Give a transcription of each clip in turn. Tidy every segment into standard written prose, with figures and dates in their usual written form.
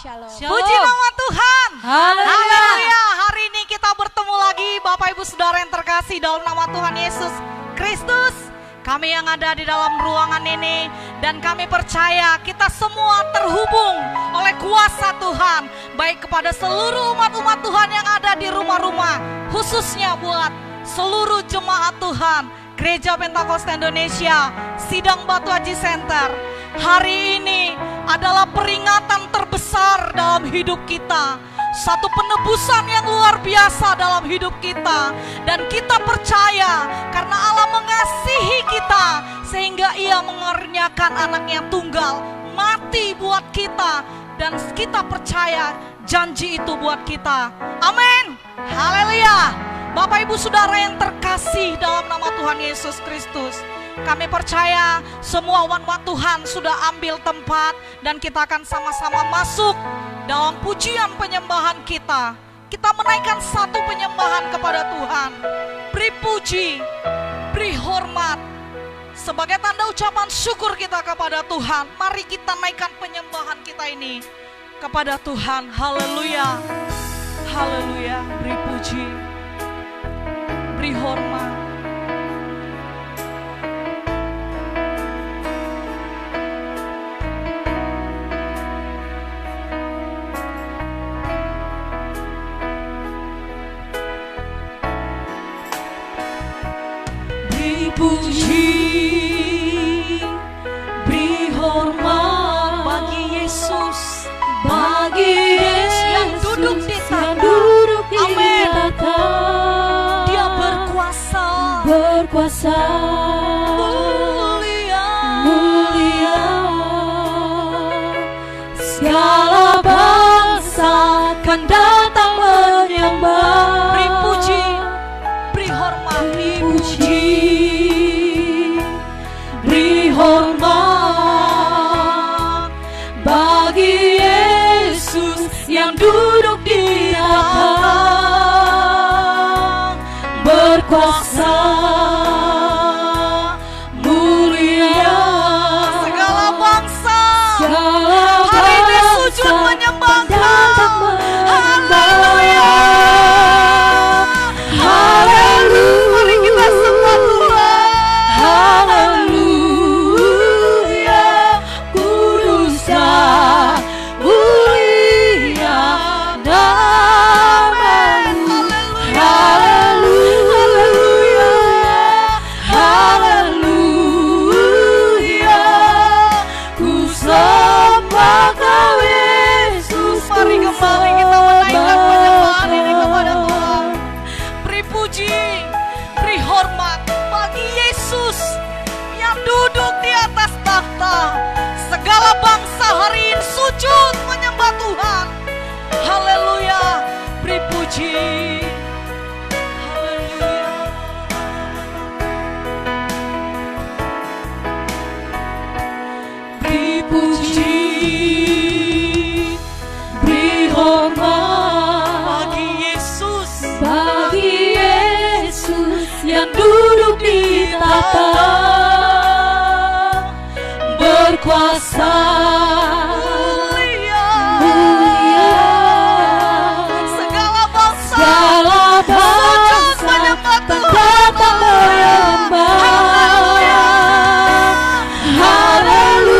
Shalom. Puji nama Tuhan. Haleluya. Hari ini kita bertemu lagi Bapak Ibu Saudara yang terkasih dalam nama Tuhan Yesus Kristus. Kami yang ada di dalam ruangan ini dan kami percaya kita semua terhubung oleh kuasa Tuhan. Baik kepada seluruh umat-umat Tuhan yang ada di rumah-rumah. Khususnya buat seluruh jemaat Tuhan. Gereja Pentakosta Indonesia, Sidang Batu Haji Center. Hari ini adalah peringatan terbesar dalam hidup kita. Satu penebusan yang luar biasa dalam hidup kita. Dan kita percaya karena Allah mengasihi kita sehingga Ia mengaruniakan anaknya tunggal mati buat kita. Dan kita percaya janji itu buat kita. Amin. Haleluya. Bapak Ibu Saudara yang terkasih dalam nama Tuhan Yesus Kristus, kami percaya semua umat Tuhan sudah ambil tempat dan kita akan sama-sama masuk dalam pujian penyembahan kita. Kita menaikkan satu penyembahan kepada Tuhan. Beri puji, beri hormat. Sebagai tanda ucapan syukur kita kepada Tuhan, mari kita naikkan penyembahan kita ini kepada Tuhan. Haleluya. Haleluya. Beri puji, beri hormat. Puji, beri hormat bagi Yesus, bagi Yesus yang duduk di tahta. Amin. Dia berkuasa, mulia, mulia. Segala bangsa akan datang menyembah. Beri puji, beri hormat, beri puji, hormat bagi Yesus yang duduk di tahta, berkuasa, mulia. Segala bangsa hari ini sujud menyembah Engkau. Haleluya, haleluya. Mari kita sembah Tuhan. Haleluya. Segala bangsa hari ini sujud menyembah Tuhan. Haleluya. Beri puji. Haleluya. Beri puji, beri hormat bagi Yesus, yang duduk di tahta, berkuasa, mulia, mulia. Segala bangsa sujud menyembah Tuhan. Haleluya, haleluya,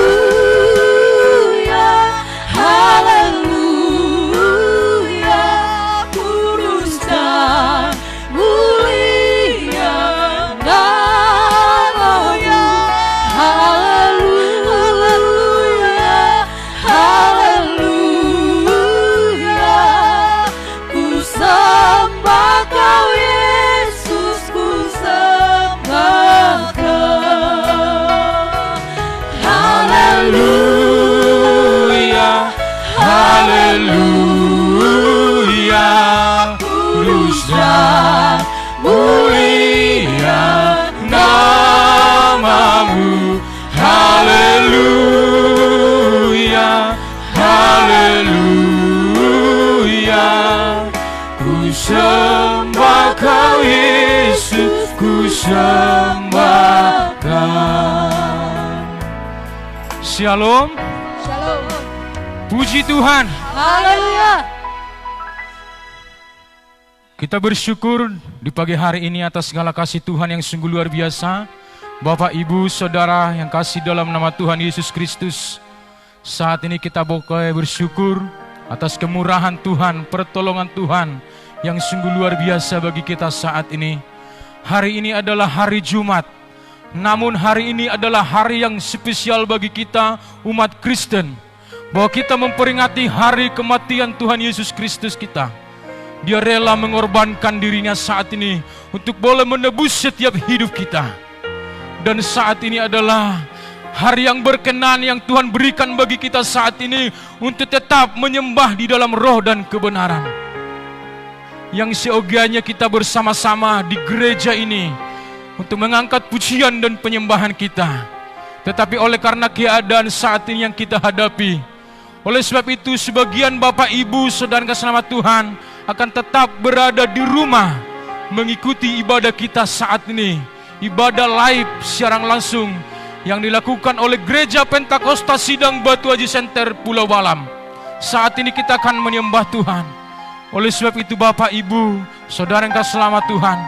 haleluya. Kudus dan mulia namamu. Haleluya, kudus dan mulia namamu. Haleluya, haleluya. Ku sembah Kau Yesus, ku sembah Kau. Shalom. Puji Tuhan. Haleluya. Kita bersyukur di pagi hari ini atas segala kasih Tuhan yang sungguh luar biasa. Bapak, Ibu, Saudara yang kasih dalam nama Tuhan Yesus Kristus. Saat ini kita boleh bersyukur atas kemurahan Tuhan, pertolongan Tuhan yang sungguh luar biasa bagi kita saat ini. Hari ini adalah hari Jumat. Namun hari ini adalah hari yang spesial bagi kita umat Kristen. Bahwa kita memperingati hari kematian Tuhan Yesus Kristus kita. Dia rela mengorbankan dirinya saat ini untuk boleh menebus setiap hidup kita. Dan saat ini adalah hari yang berkenan yang Tuhan berikan bagi kita saat ini untuk tetap menyembah di dalam roh dan kebenaran. Yang seyogianya kita bersama-sama di gereja ini untuk mengangkat pujian dan penyembahan kita. Tetapi oleh karena keadaan saat ini yang kita hadapi, oleh sebab itu sebagian Bapak, Ibu, Saudara kasih nama Tuhan akan tetap berada di rumah mengikuti ibadah kita saat ini. Ibadah live siaran langsung yang dilakukan oleh Gereja Pentakosta Sidang Batu Haji Center Pulau Balam. Saat ini kita akan menyembah Tuhan. Oleh sebab itu Bapak, Ibu, Saudara yang kasih nama Tuhan,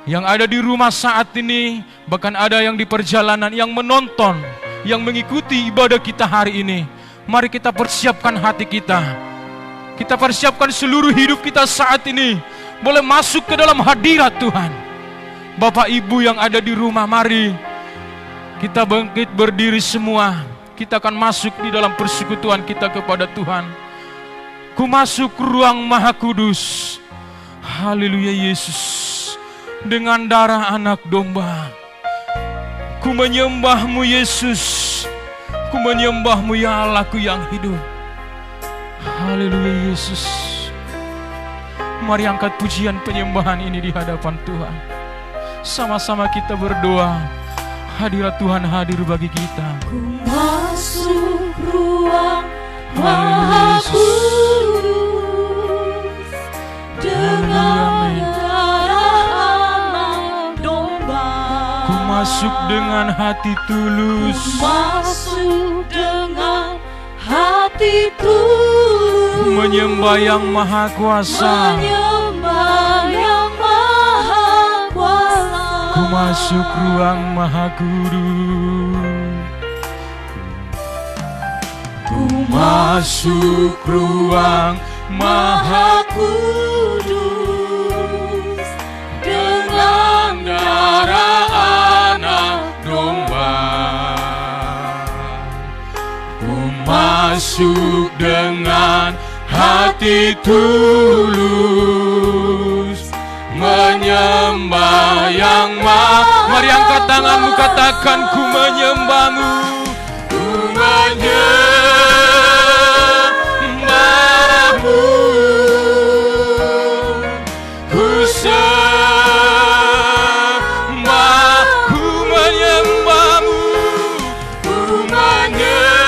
yang ada di rumah saat ini, bahkan ada yang di perjalanan, yang menonton, yang mengikuti ibadah kita hari ini, mari kita persiapkan hati kita. Kita persiapkan seluruh hidup kita saat ini boleh masuk ke dalam hadirat Tuhan. Bapak, Ibu yang ada di rumah, mari kita bangkit berdiri semua. Kita akan masuk di dalam persekutuan kita kepada Tuhan. Ku masuk ruang Maha Kudus. Haleluya Yesus. Dengan darah anak domba, ku menyembah-Mu Yesus. Ku menyembah-Mu ya Allahku yang hidup. Haleluya Yesus. Mari angkat pujian penyembahan ini di hadapan Tuhan. Sama-sama kita berdoa. Hadirat Tuhan hadir bagi kita. Ku masuk ruang Maha Kudus dengan darah domba. Ku masuk dengan hati tulus. Ku masuk dengan hati tulus. Menyembah yang maha kuasa. Menyembah yang maha kuasa. Ku masuk ruang Maha Kudus. Ku masuk ruang Maha Kudus dengan darah anak domba. Ku masuk dengan hati tulus, menyembah yang maha. Mari angkat tanganmu, katakan ku menyembah-Mu. Ku menyembah-Mu. Ku sembah, ku menyembah-Mu. Ku menyembah-Mu.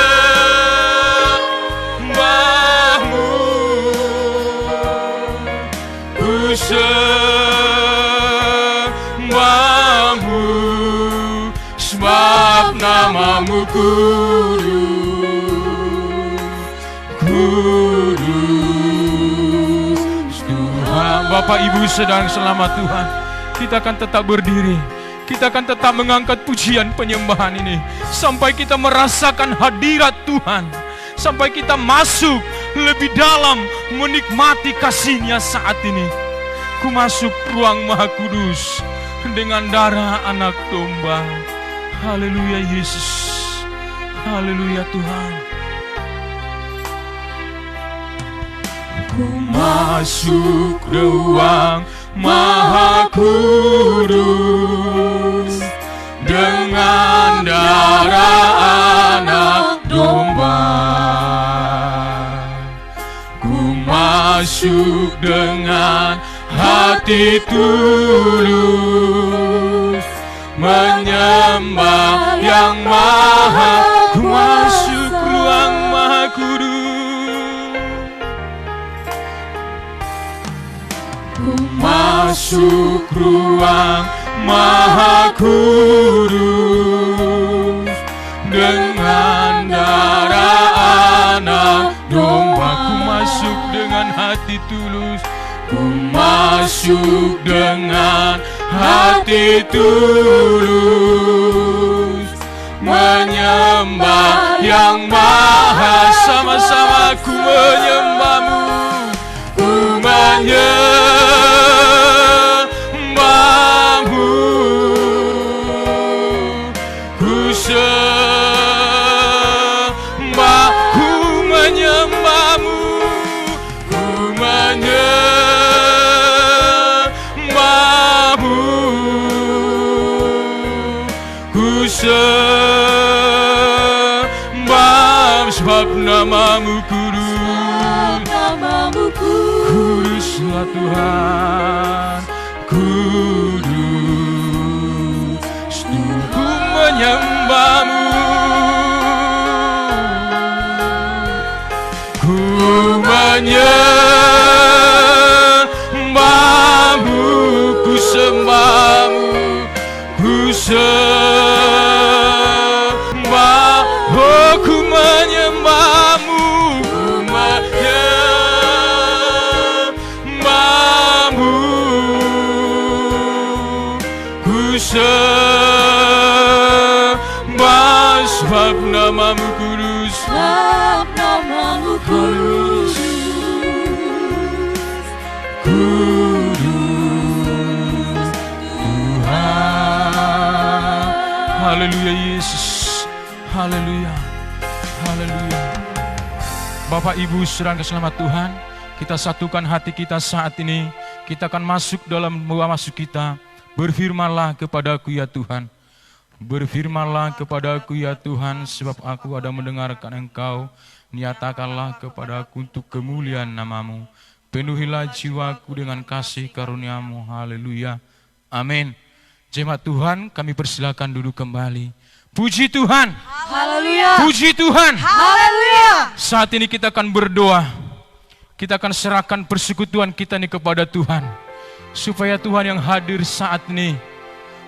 Ku sembah-Mu, sebab nama-Mu kudus, kudus Tuhan. Bapak, Ibu, sedang selamat Tuhan, kita akan tetap berdiri. Kita akan tetap mengangkat pujian penyembahan ini sampai kita merasakan hadirat Tuhan, sampai kita masuk lebih dalam menikmati kasih-Nya saat ini. Ku masuk ruang Maha Kudus dengan darah anak domba. Haleluya Yesus. Haleluya Tuhan. Ku masuk ruang Maha Kudus dengan darah anak domba. Ku masuk dengan hati tulus, menyembah yang maha. Ku masuk ruang Maha Kudus. Ku masuk ruang Maha Kudus dengan darah anak dengan hati tulus. Ku masuk dengan hati tulus, menyembah yang maha. Sama-sama ku menyembahmu, ku menyembahmu, ku sembah, ku menyembahmu, ku menyembahmu, ku sembah, sebab namamu kudus, namamu kuduslah Tuhan, kudus. Ku menyembahmu, ku menyembahmu, ku sembahmu, ku sembah, oh ku menyembahmu, ku menyembahmu, ku sembah, sebab namamu kudus, sebab namamu kudus. Kudus Tuhan. Haleluya Yesus, haleluya, haleluya. Bapak Ibu saudara selamat Tuhan, kita satukan hati kita saat ini. Kita akan masuk dalam doa masuk kita. Berfirmanlah kepadaku ya Tuhan, berfirmanlah kepadaku ya Tuhan, sebab aku ada mendengarkan Engkau. Nyatakanlah kepadaku untuk kemuliaan namamu. Penuhilah jiwaku dengan kasih karunia-Mu. Haleluya. Amin. Jemaat Tuhan, kami persilakan duduk kembali. Puji Tuhan. Haleluya. Puji Tuhan. Haleluya. Saat ini kita akan berdoa. Kita akan serahkan persekutuan kita ini kepada Tuhan. Supaya Tuhan yang hadir saat ini.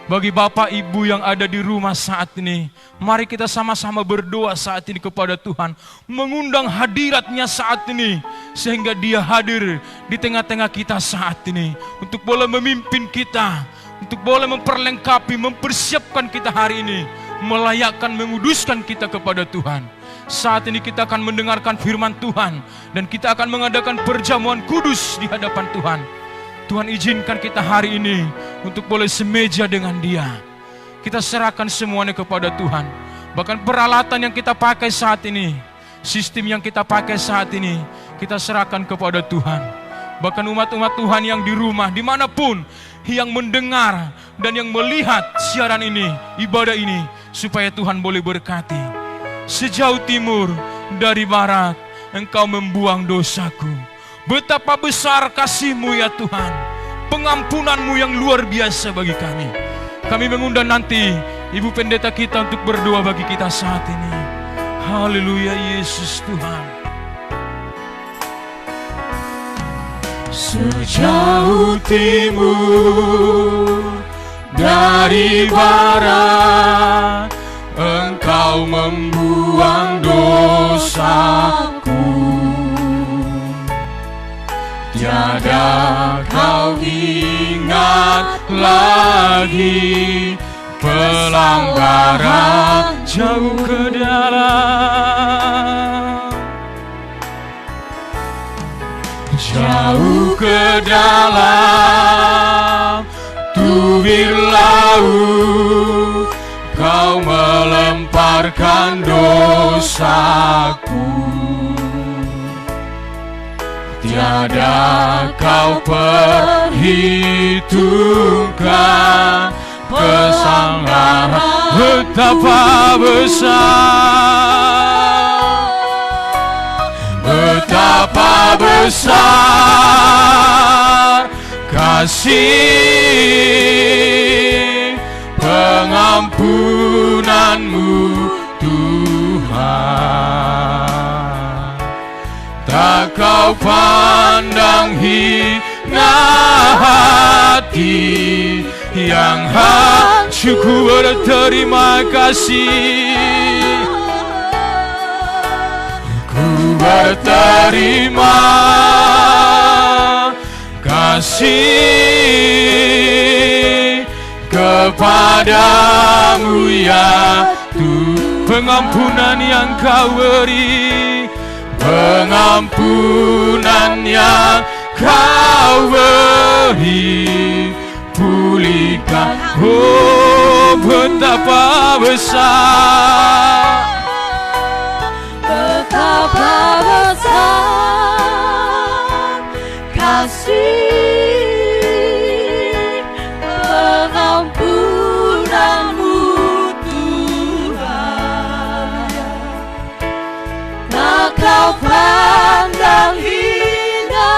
Bagi Bapak Ibu yang ada di rumah saat ini, mari kita sama-sama berdoa saat ini kepada Tuhan, mengundang hadirat-Nya saat ini, sehingga Dia hadir di tengah-tengah kita saat ini, untuk boleh memimpin kita, untuk boleh memperlengkapi, mempersiapkan kita hari ini, melayakkan, menguduskan kita kepada Tuhan. Saat ini kita akan mendengarkan firman Tuhan, dan kita akan mengadakan perjamuan kudus di hadapan Tuhan. Tuhan izinkan kita hari ini untuk boleh semeja dengan Dia. Kita serahkan semuanya kepada Tuhan. Bahkan peralatan yang kita pakai saat ini, sistem yang kita pakai saat ini, kita serahkan kepada Tuhan. Bahkan umat-umat Tuhan yang di rumah, dimanapun, yang mendengar dan yang melihat siaran ini, ibadah ini, supaya Tuhan boleh berkati. Sejauh timur dari barat, Engkau membuang dosaku. Betapa besar kasih-Mu ya Tuhan, pengampunan-Mu yang luar biasa bagi kami. Kami mengundang nanti Ibu Pendeta kita untuk berdoa bagi kita saat ini. Haleluya Yesus Tuhan. Sejauh timur dari barat, Engkau membuang dosaku. Tiada kau ingat lagi pelanggaran jauh ke dalam, jauh ke dalam tubir laut, Kau melemparkan dosaku. Tiada kau perhitungkan kesalahan, betapa besar, betapa besar kasih pengampunanmu Tuhan. Tak kau pandang hina hati yang hancurku berterima kasih. Ku berterima kasih kepadamu ya Tuhan. Pengampunan yang kau beri, pengampunan yang kau beri, pulihkan, oh betapa besar, betapa besar kasih pengampunanmu Tuhan. Tak kau pandang hina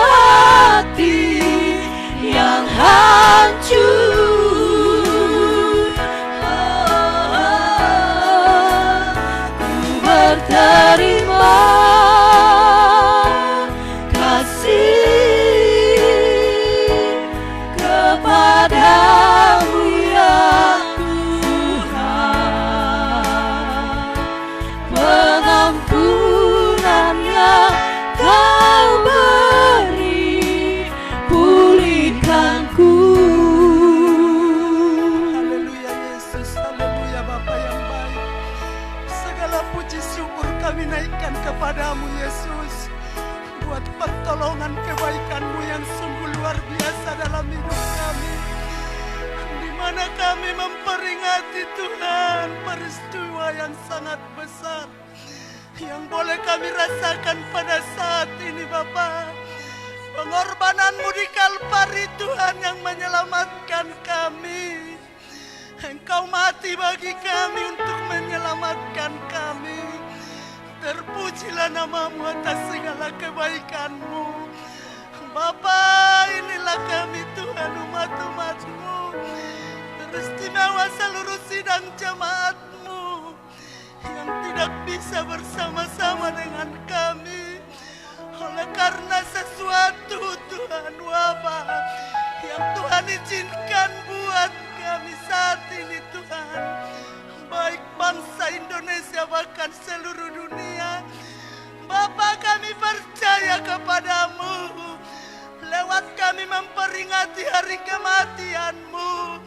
hati yang hancur. Ku berterima kasih kepadamu ya Tuhan. Pengampunan yang kau beri, pulihkanku. Haleluya Yesus, haleluya Bapa yang baik. Segala puji syukur kami naikkan kepadamu Yesus, buat pertolongan kebaikan-Mu yang sungguh luar biasa dalam hidup kami, di mana kami memperingati Tuhan peristiwa yang sangat besar yang boleh kami rasakan pada saat ini Bapa. Pengorbanan-Mu di Kalvari Tuhan yang menyelamatkan kami. Engkau mati bagi kami untuk menyelamatkan kami. Terpujilah nama-Mu atas segala kebaikan-Mu. Bapa, inilah kami Tuhan, umat-umat-Mu. Teristimewa seluruh sidang jemaat-Mu yang tidak bisa bersama-sama dengan kami. Oleh karena sesuatu Tuhan wabah yang Tuhan izinkan buat kami saat ini Tuhan, baik bangsa Indonesia bahkan seluruh dunia. Bapa, kami percaya kepadamu lewat kami memperingati hari kematian-Mu,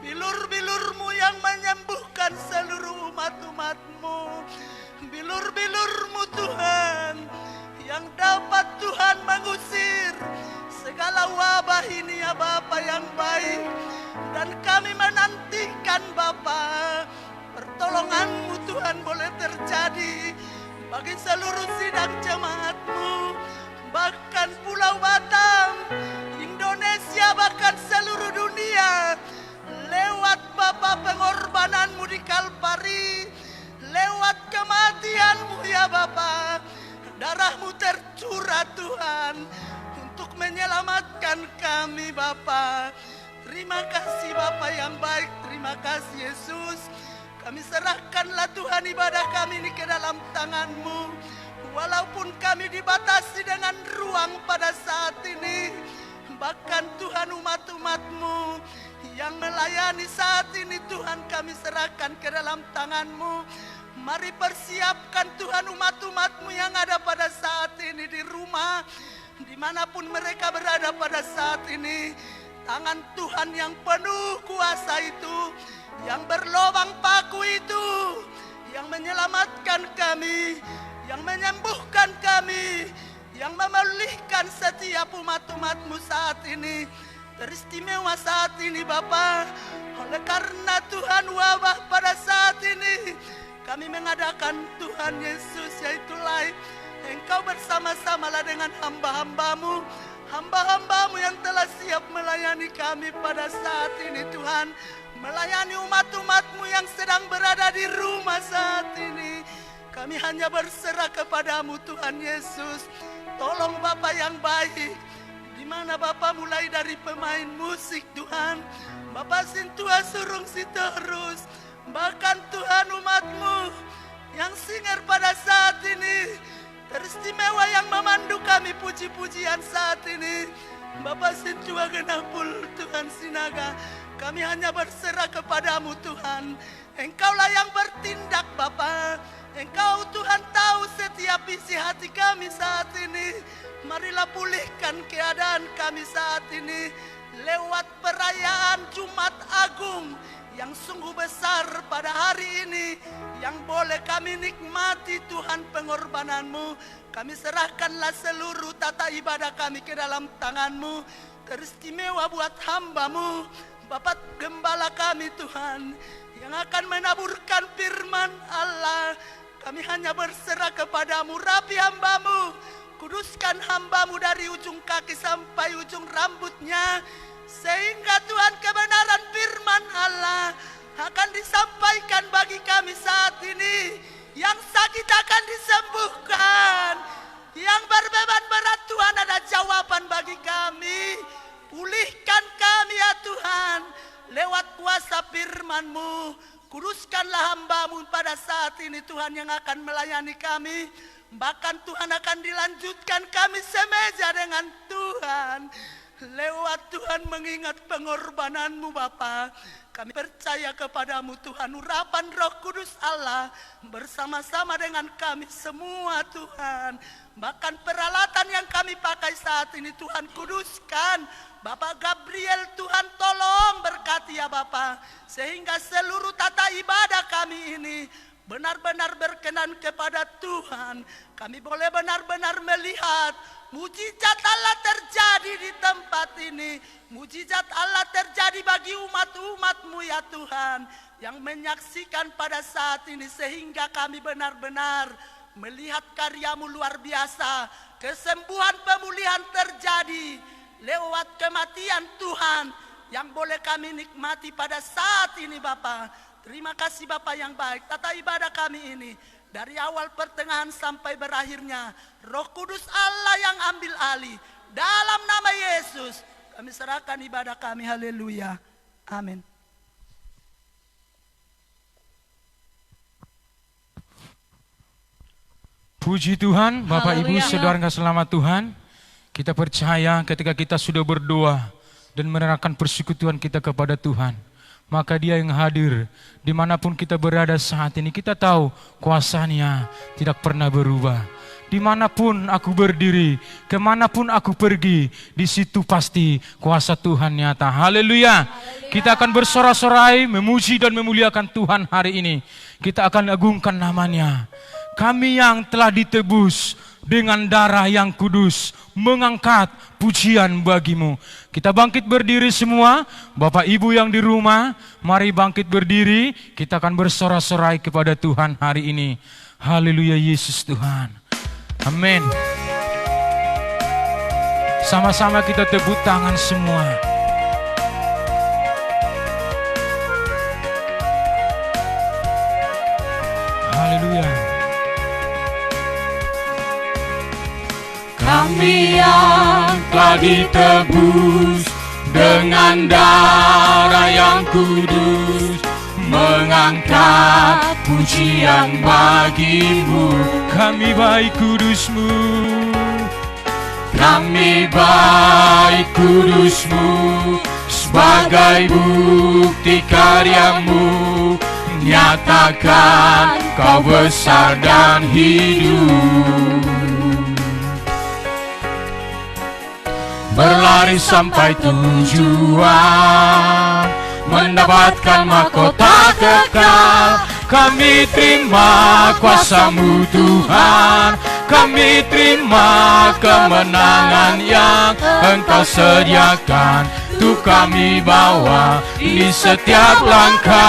bilur-bilur-Mu yang menyembuhkan seluruh umat-umat-Mu, bilur-bilur-Mu Tuhan yang dapat Tuhan mengusir segala wabah ini ya Bapa yang baik. Dan kami menantikan Bapa, pertolongan-Mu Tuhan boleh terjadi bagi seluruh sidang jemaat-Mu, bahkan Pulau Batam, Indonesia, bahkan seluruh dunia. Lewat Bapa pengorbanan-Mu di Kalvari, lewat kematian-Mu ya Bapa, darah-Mu tercurah Tuhan untuk menyelamatkan kami Bapa. Terima kasih Bapa yang baik, terima kasih Yesus. Kami serahkanlah Tuhan ibadah kami ini ke dalam tangan-Mu. Walaupun kami dibatasi dengan ruang pada saat ini, bahkan Tuhan umat-umat-Mu yang melayani saat ini Tuhan kami serahkan ke dalam tangan-Mu. Mari persiapkan Tuhan umat-umat-Mu yang ada pada saat ini di rumah, dimanapun mereka berada pada saat ini. Tangan Tuhan yang penuh kuasa itu, yang berlobang paku itu, yang menyelamatkan kami, yang menyembuhkan kami, yang memulihkan setiap umat-umat-Mu saat ini. Teristimewa saat ini Bapa. Oleh karena Tuhan wabah pada saat ini, kami mengadakan Tuhan Yesus yaitu live. Engkau bersama-samalah dengan hamba-hamba-Mu, hamba-hamba-Mu yang telah siap melayani kami pada saat ini Tuhan. Melayani umat-umat-Mu yang sedang berada di rumah saat ini. Kami hanya berserah kepadamu Tuhan Yesus. Tolong Bapa yang baik, di mana Bapa mulai dari pemain musik Tuhan, Bapa sentuh surung si terus, bahkan Tuhan umat-Mu yang singer pada saat ini, teristimewa yang memandu kami puji-pujian saat ini, Bapa sentuh genapul Tuhan sinaga. Kami hanya berserah kepadamu Tuhan. Engkaulah yang bertindak Bapa, Engkau Tuhan tahu setiap isi hati kami saat ini. Marilah pulihkan keadaan kami saat ini lewat perayaan Jumat Agung yang sungguh besar pada hari ini, yang boleh kami nikmati Tuhan pengorbanan-Mu. Kami serahkanlah seluruh tata ibadah kami ke dalam tangan-Mu, teristimewa buat hamba-Mu, Bapak Gembala kami Tuhan, yang akan menaburkan firman Allah. Kami hanya berserah kepada-Mu, rapi hamba-Mu, kuduskan hamba-Mu dari ujung kaki sampai ujung rambutnya, sehingga Tuhan kebenaran firman Allah akan disampaikan bagi kami saat ini. Yang sakit akan disembuhkan, yang berbeban berat Tuhan ada jawaban bagi kami. Pulihkan kami ya Tuhan lewat kuasa firman-Mu. Kuduskanlah hamba-Mu pada saat ini Tuhan, yang akan melayani kami. Bahkan Tuhan akan dilanjutkan kami semeja dengan Tuhan. Lewat Tuhan mengingat pengorbanan-Mu Bapa, kami percaya kepada-Mu Tuhan. Urapan Roh Kudus Allah bersama-sama dengan kami semua Tuhan. Bahkan peralatan yang kami pakai saat ini Tuhan, kuduskan. Bapak Gabriel Tuhan tolong berkati ya Bapak, sehingga seluruh tata ibadah kami ini benar-benar berkenan kepada Tuhan. Kami boleh benar-benar melihat mujizat Allah terjadi di tempat ini. Mujizat Allah terjadi bagi umat-umat-Mu ya Tuhan, yang menyaksikan pada saat ini, sehingga kami benar-benar melihat karya-Mu luar biasa. Kesembuhan pemulihan terjadi lewat kematian Tuhan, yang boleh kami nikmati pada saat ini Bapa. Terima kasih Bapa yang baik. Tata ibadah kami ini dari awal pertengahan sampai berakhirnya, Roh Kudus Allah yang ambil alih. Dalam nama Yesus kami serahkan ibadah kami. Haleluya. Amin. Puji Tuhan, Bapak Ibu, Haleluya. saudara yang selamat Tuhan. Kita percaya ketika kita sudah berdoa dan menyerahkan persekutuan kita kepada Tuhan, maka Dia yang hadir dimanapun kita berada saat ini. Kita tahu kuasa-Nya tidak pernah berubah. Dimanapun aku berdiri, kemanapun aku pergi, di situ pasti kuasa Tuhan nyata. Haleluya. Kita akan bersorak-sorai, memuji dan memuliakan Tuhan hari ini. Kita akan agungkan namanya. Kami yang telah ditebus dengan darah yang kudus, mengangkat pujian bagi-Mu. Kita bangkit berdiri semua. Bapak Ibu yang di rumah, mari bangkit berdiri. Kita akan bersorak-sorai kepada Tuhan hari ini. Haleluya, Yesus Tuhan. Amin. Sama-sama kita tepuk tangan semua. Haleluya. Kami yang telah ditebus dengan darah yang kudus, mengangkat pujian bagi-Mu. Kami baik kudus-Mu, kami baik kudus-Mu, sebagai bukti karya-Mu, nyatakan Kau besar dan hidup. Berlari sampai tujuan, mendapatkan mahkota kekal. Kami terima kuasa-Mu Tuhan, kami terima kemenangan yang Engkau sediakan. Untuk kami bawa di setiap langkah.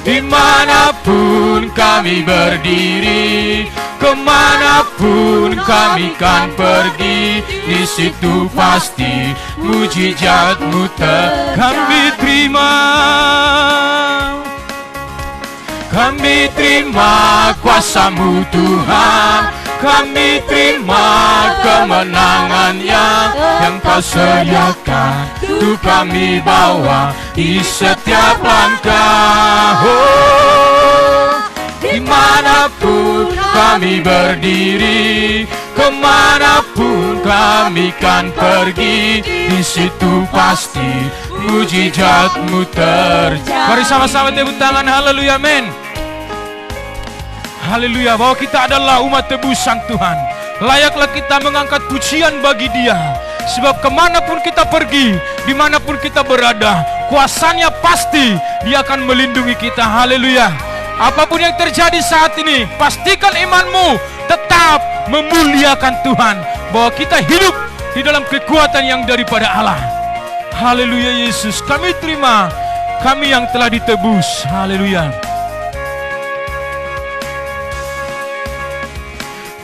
Dimanapun kami berdiri, kemanapun kami kan pergi, di situ pasti mujizat-Mu kami terima. Kami terima kuasa-Mu Tuhan, kami terima kemenangan yang Kau sediakan. Untuk kami bawa di setiap langkah. Oh, dimanapun kami berdiri, kemanapun kami kan pergi, di situ pasti mujizat-Mu terjadi. mari sama-sama tepuk tangan. Haleluya, amin. Haleluya, bahwa kita adalah umat tebusan Tuhan. Layaklah kita mengangkat pujian bagi Dia. Sebab kemanapun kita pergi, dimanapun kita berada, kuasanya pasti Dia akan melindungi kita. Haleluya. Apapun yang terjadi saat ini, pastikan imanmu tetap memuliakan Tuhan, bahwa kita hidup di dalam kekuatan yang daripada Allah. Haleluya Yesus, kami terima, kami yang telah ditebus. Haleluya.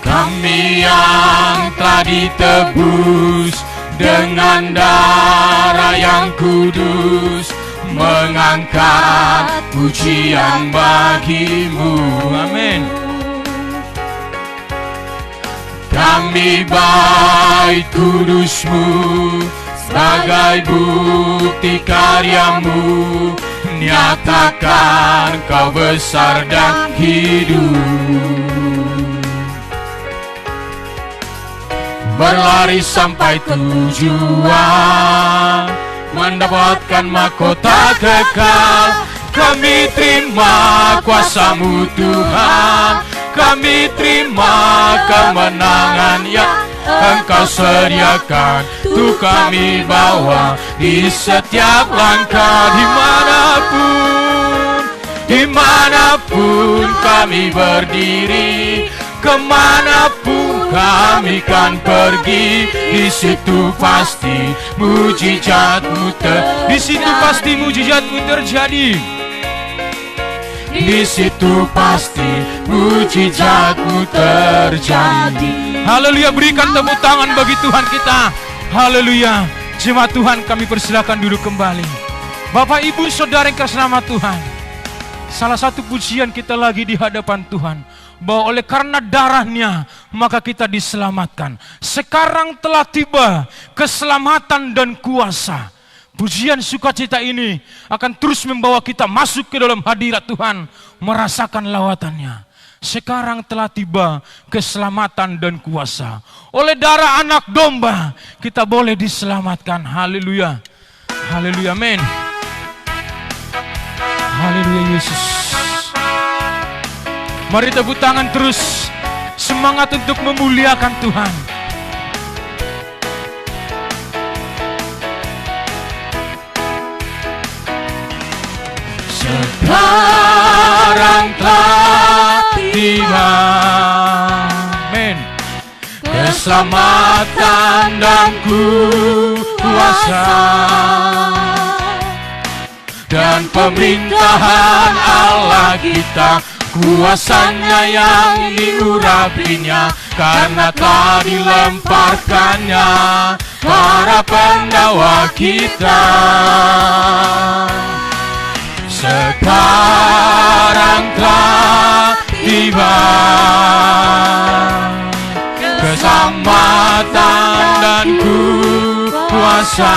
Kami yang telah ditebus dengan darah yang kudus, mengangkat pujian bagi-Mu. Amin. Kami bait kudus-Mu sebagai bukti karya-Mu, nyatakan Kau besar dan hidup. Berlari sampai tujuan, mendapatkan mahkota kekal. Kami terima kuasa-Mu Tuhan, kami terima kemenangan yang Engkau sediakan. Tuh kami bawa di setiap langkah, dimanapun kami berdiri, kemanapun kami kan pergi, di situ pasti mujizat-Mu terjadi. Di situ pasti mujizat-Mu terjadi. Di situ pasti mujizat-Mu terjadi. Haleluya, berikan tepuk tangan bagi Tuhan kita. Haleluya. Jemaat Tuhan, kami persilakan duduk kembali. Bapak, Ibu, Saudara yang kasih nama Tuhan, salah satu pujian kita lagi di hadapan Tuhan, bahwa oleh karena darahnya maka kita diselamatkan. Sekarang telah tiba keselamatan dan kuasa. Pujian sukacita ini akan terus membawa kita masuk ke dalam hadirat Tuhan, merasakan lawatannya. Sekarang telah tiba keselamatan dan kuasa. Oleh darah anak domba kita boleh diselamatkan. Haleluya. Haleluya, amin. Haleluya Yesus. Mari tepuk tangan terus, semangat untuk memuliakan Tuhan. Sekarang telah tiba, Amin. keselamatan dan kuasa, dan pemerintahan Allah kita, kuasanya yang diurapinya, karena telah dilemparkannya para pendawa kita. Sekarang telah tiba keselamatan dan kuasa,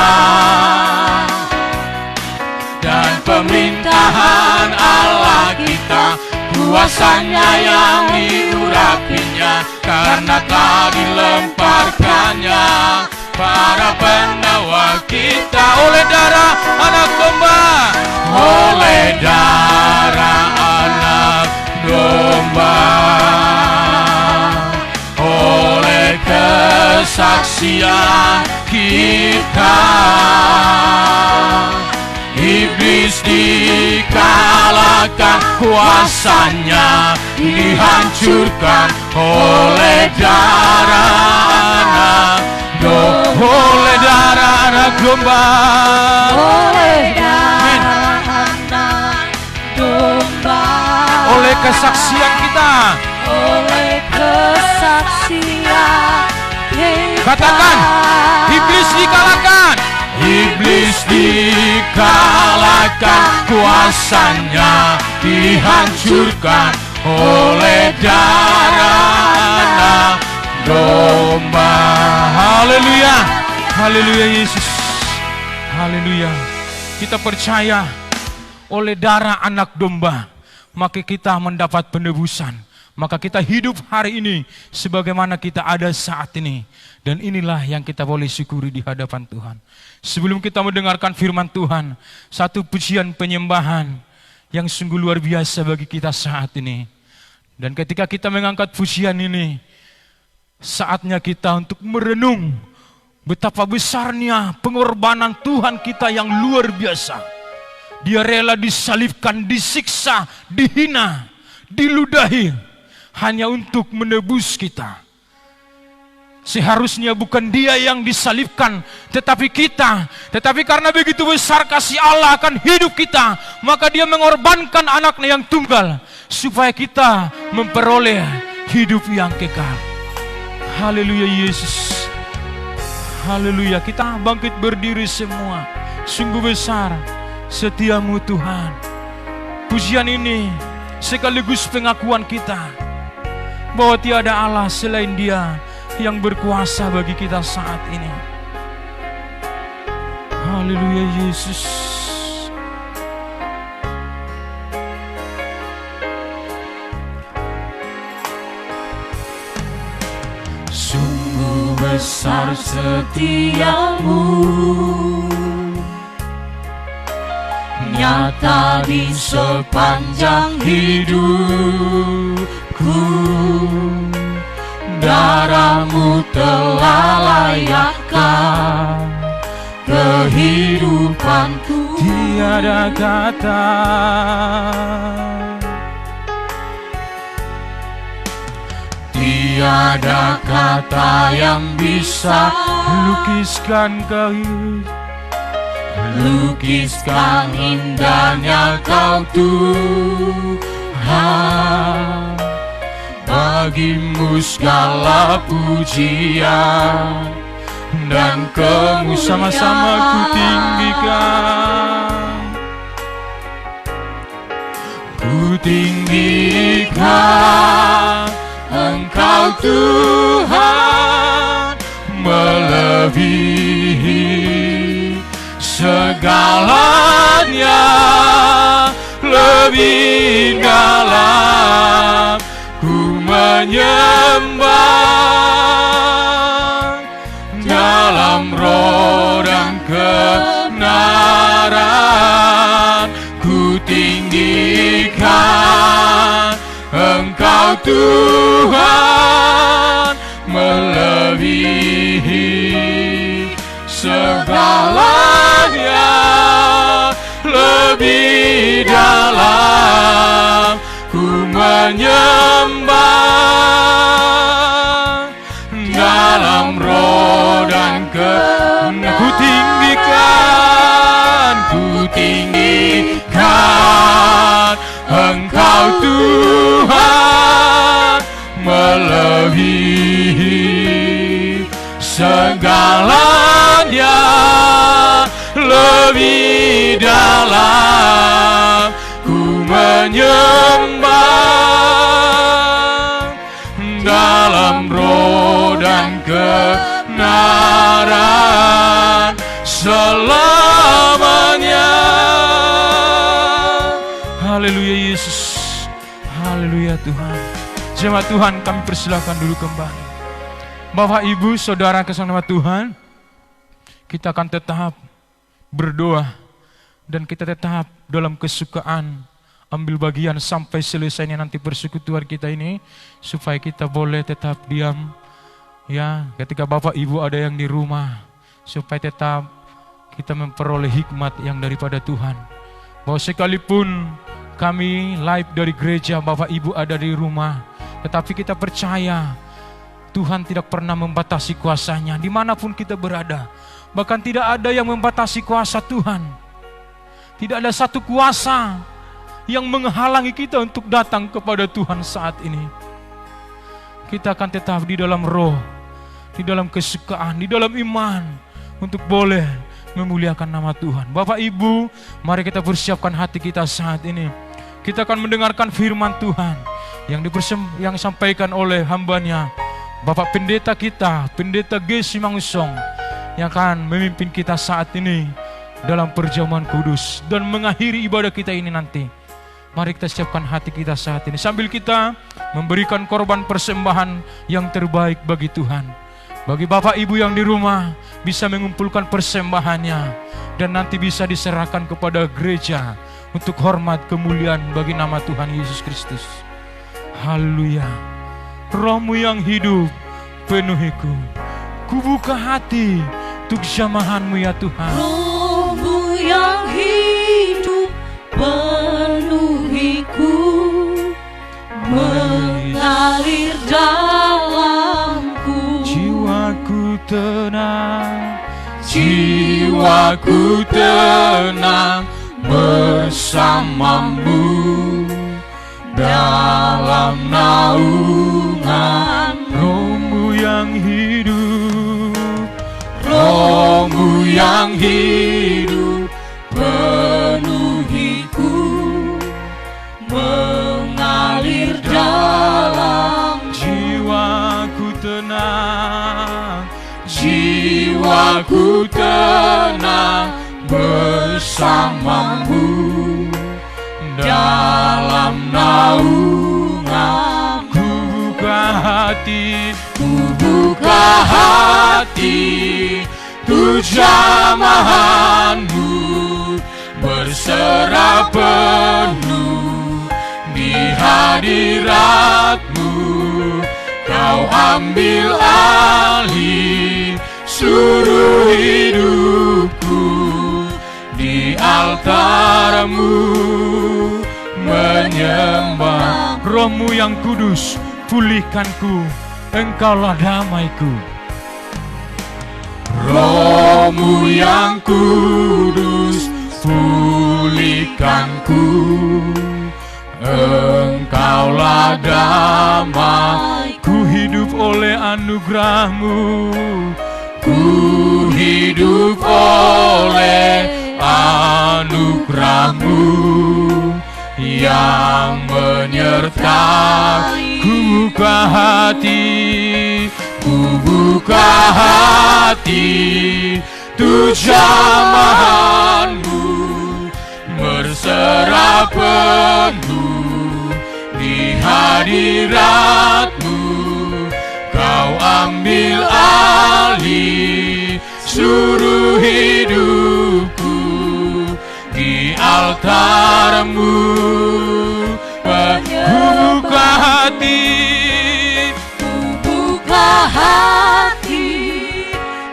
dan pemerintahan Allah kita, kuasanya yang diurapinya, karena telah dilemparkannya para pendawa kita. Oleh darah anak domba, oleh darah anak domba, oleh kesaksian kita, iblis dikalahkan, kuasanya dihancurkan oleh darah anak domba, oleh darah anak domba, Oleh darah anak domba, oleh kesaksian kita. oleh kesaksian kita. Katakan, iblis dikalahkan. iblis dikalahkan, kuasanya dihancurkan oleh darah anak domba. Haleluya. Haleluya Yesus. Haleluya. Kita percaya oleh darah anak domba maka kita mendapat penebusan. Maka kita hidup hari ini sebagaimana kita ada saat ini. Dan inilah yang kita boleh syukuri di hadapan Tuhan. Sebelum kita mendengarkan firman Tuhan, satu pujian penyembahan yang sungguh luar biasa bagi kita saat ini. Dan ketika kita mengangkat pujian ini, saatnya kita untuk merenung betapa besarnya pengorbanan Tuhan kita yang luar biasa. Dia rela disalibkan, disiksa, dihina, diludahi hanya untuk menebus kita. Seharusnya bukan dia yang disalibkan, tetapi kita. Tetapi karena begitu besar kasih Allah akan hidup kita, maka dia mengorbankan anaknya yang tunggal, supaya kita memperoleh hidup yang kekal. Haleluya Yesus. Haleluya. Kita bangkit berdiri semua. Sungguh besar setiamu Tuhan. Pujian ini sekaligus pengakuan kita bahwa tiada Allah selain Dia yang berkuasa bagi kita saat ini. Haleluya Yesus. Sungguh besar setiamu, nyata di sepanjang hidupku. Darahmu telah layakkan kehidupanku. Tiada kata, tiada kata yang bisa lukiskan lukiskan indahnya Kau Tuhan. Bagimu segala pujian dan kemuliaan sama-sama ku tinggikan. Ku tinggikan Engkau Tuhan, melebihi segalanya, lebih dalam ku menyembah dalam roh dan kebenaran. Ku tinggikan Engkau Tuhan, melebihi segalanya, lebih dalam ku menyembah dalam roh dan kebenaran. Ku tinggikan Engkau Tuhan, melebihi segalanya, lebih dalam ku menyembah dalam roh dan kebenaran selamanya. Haleluya Yesus. Haleluya Tuhan. Jemaat Tuhan, kami persilakan dulu kembali. Bapak Ibu Saudara kasih nama Tuhan, kita akan tetap berdoa dan kita tetap dalam kesukaan ambil bagian sampai selesainya nanti persekutuan kita ini, supaya kita boleh tetap diam ya ketika Bapak Ibu ada yang di rumah, supaya tetap kita memperoleh hikmat yang daripada Tuhan. Bahwa sekalipun kami live dari gereja, Bapak Ibu ada di rumah, tetapi kita percaya Tuhan tidak pernah membatasi kuasanya dimanapun kita berada. Bahkan tidak ada yang membatasi kuasa Tuhan. Tidak ada satu kuasa yang menghalangi kita untuk datang kepada Tuhan saat ini. Kita akan tetap di dalam roh, di dalam kesukaan, di dalam iman, untuk boleh memuliakan nama Tuhan. Bapak Ibu, mari kita persiapkan hati kita saat ini. Kita akan mendengarkan firman Tuhan yang disampaikan oleh hambanya, Bapak Pendeta kita, Pendeta G. Simangsong, yang akan memimpin kita saat ini dalam perjamuan kudus dan mengakhiri ibadah kita ini nanti. Mari kita siapkan hati kita saat ini sambil kita memberikan korban persembahan yang terbaik bagi Tuhan. Bagi Bapak Ibu yang di rumah bisa mengumpulkan persembahannya dan nanti bisa diserahkan kepada gereja untuk hormat kemuliaan bagi nama Tuhan Yesus Kristus. Haleluya. Roh-Mu yang hidup penuhiku. Kubuka hati untuk jamahan-Mu ya Tuhan. Roh-Mu yang hidup penuhiku, mengalir dalamku. Jiwaku tenang, jiwaku tenang bersama-Mu dalam naungan. Roh-Mu yang hidup, Roh-Mu yang hidup Penuhiku, mengalir dalam jiwaku tenang, jiwaku tenang bersama-Mu dalam naungan. Ku buka hati, ku buka hati untuk jamahan-Mu, berserah penuh di hadirat-Mu. Kau ambil alih seluruh hidupku, di altar-Mu menyembah. Roh-Mu yang kudus, pulihkanku, Engkaulah damaiku. Roh-Mu yang kudus, pulihkanku, Engkaulah damai. Ku hidup oleh anugerah-Mu, ku hidup oleh anugerah-Mu yang menyertai. Ku buka hati, ku buka hati untuk jamahan-Mu, berserah penuh di hadirat-Mu. Kau ambil alih seluruh hidupku, di altar-Mu. Ku buka hati, ku buka hati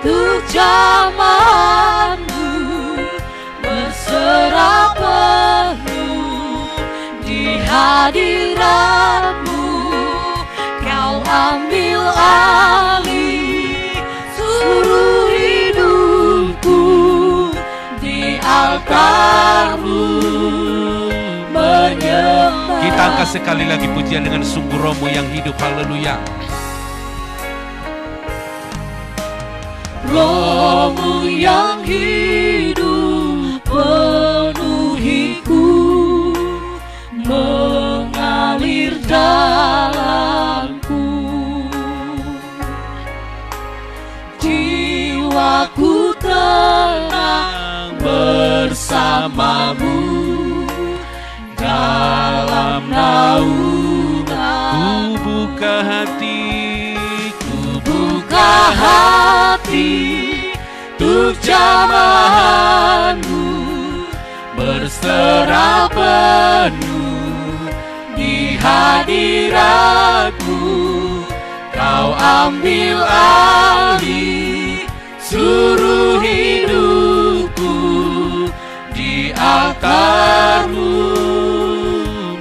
untuk jamahan-Mu, berserah penuh di hadirat-Mu. Kau ambil alih seluruh hidupku, di altar-Mu menyembah. Kita angkat sekali lagi pujian dengan sungguh. Roh-Mu yang hidup, haleluya. Roh-Mu yang hidup penuhiku, mengalir dalamku. Jiwaku tenang bersama-Mu dalam naungan. Ku buka hati, ku Buka hati untuk jamahan-Mu, berserah penuh di hadirat-Mu. Kau ambil alih seluruh hidupku, di altar-Mu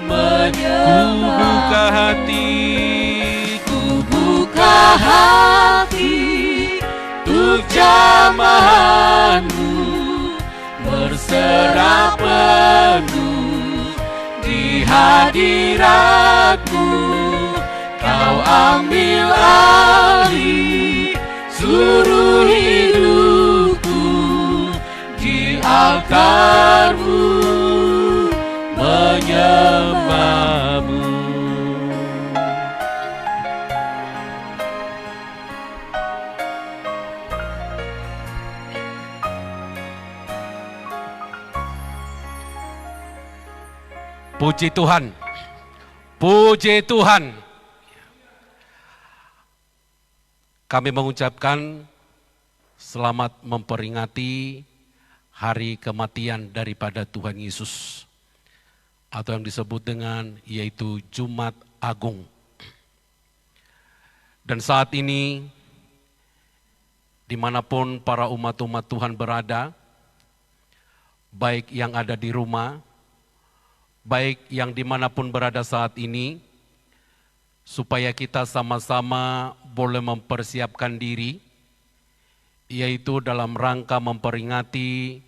menyembah. Ku buka hati, Ku buka hati untuk jamahan-Mu, berserah penuh di hadirat-Mu. Kau ambil alih seluruh hidupku, di altar-Mu menyembah-Mu. Puji Tuhan, puji Tuhan. Kami mengucapkan selamat memperingati hari kematian daripada Tuhan Yesus, atau yang disebut dengan yaitu Jumat agung. Dan saat ini, dimanapun para umat-umat Tuhan berada, baik yang ada di rumah, baik yang dimanapun berada saat ini, supaya kita sama-sama boleh mempersiapkan diri, yaitu dalam rangka memperingati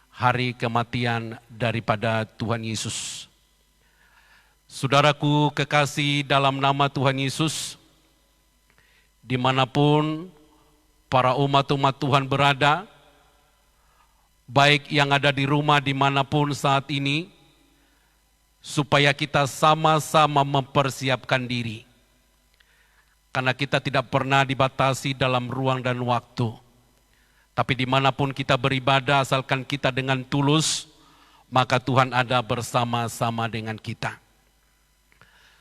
hari kematian daripada Tuhan Yesus. Saudaraku kekasih dalam nama Tuhan Yesus, dimanapun para umat-umat Tuhan berada, baik yang ada di rumah dimanapun saat ini, supaya kita sama-sama mempersiapkan diri. Karena kita tidak pernah dibatasi dalam ruang dan waktu. Tapi dimanapun kita beribadah, asalkan kita dengan tulus, maka Tuhan ada bersama-sama dengan kita.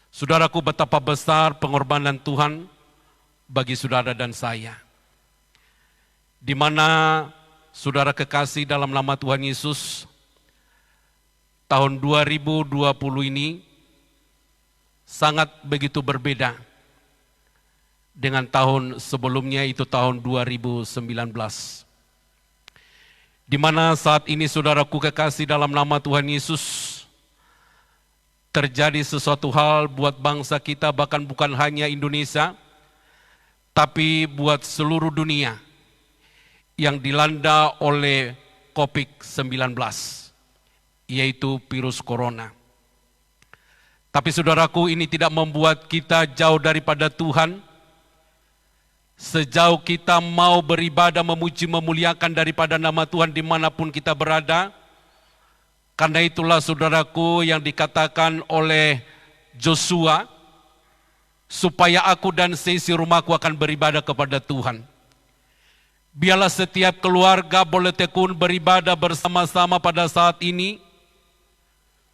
Saudaraku, betapa besar pengorbanan Tuhan bagi saudara dan saya. Di mana saudara kekasih dalam nama Tuhan Yesus, tahun 2020 ini sangat begitu berbeda dengan tahun sebelumnya, itu tahun 2019. Di mana saat ini saudaraku kekasih dalam nama Tuhan Yesus, terjadi sesuatu hal buat bangsa kita, bahkan bukan hanya Indonesia, tapi buat seluruh dunia yang dilanda oleh COVID-19, yaitu virus corona. Tapi saudaraku, ini tidak membuat kita jauh daripada Tuhan. Sejauh kita mau beribadah, memuji, memuliakan daripada nama Tuhan dimanapun kita berada. Karena itulah saudaraku yang dikatakan oleh Joshua, supaya aku dan seisi rumahku akan beribadah kepada Tuhan. Biarlah setiap keluarga boleh tekun beribadah bersama-sama pada saat ini.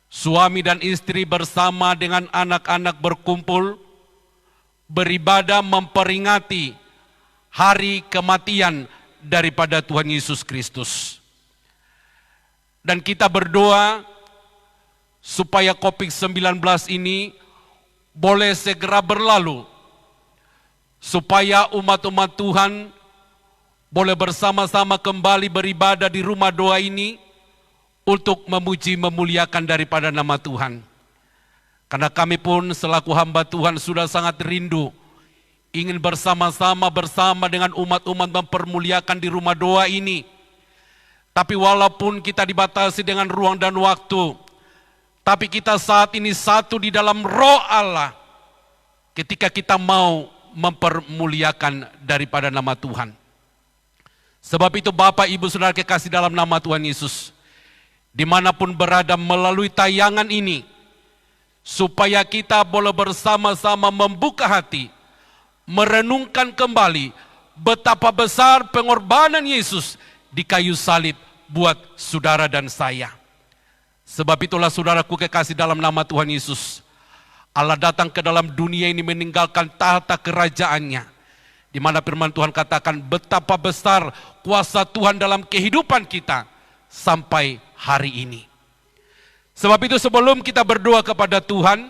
Suami dan istri bersama dengan anak-anak berkumpul, beribadah memperingati hari kematian daripada Tuhan Yesus Kristus. Dan kita berdoa supaya COVID-19 ini boleh segera berlalu, supaya umat-umat Tuhan boleh bersama-sama kembali beribadah di rumah doa ini untuk memuji memuliakan daripada nama Tuhan. Karena kami pun selaku hamba Tuhan sudah sangat rindu, ingin bersama-sama bersama dengan umat-umat mempermuliakan di rumah doa ini. Tapi walaupun kita dibatasi dengan ruang dan waktu, tapi kita saat ini satu di dalam roh Allah ketika kita mau mempermuliakan daripada nama Tuhan. Sebab itu Bapak, Ibu, Saudara kekasih dalam nama Tuhan Yesus, dimanapun berada melalui tayangan ini, supaya kita boleh bersama-sama membuka hati, merenungkan kembali betapa besar pengorbanan Yesus di kayu salib buat saudara dan saya. Sebab itulah saudaraku kekasih dalam nama Tuhan Yesus, Allah datang ke dalam dunia ini meninggalkan tahta kerajaannya, di mana firman Tuhan katakan betapa besar kuasa Tuhan dalam kehidupan kita sampai hari ini. Sebab itu sebelum kita berdoa kepada Tuhan,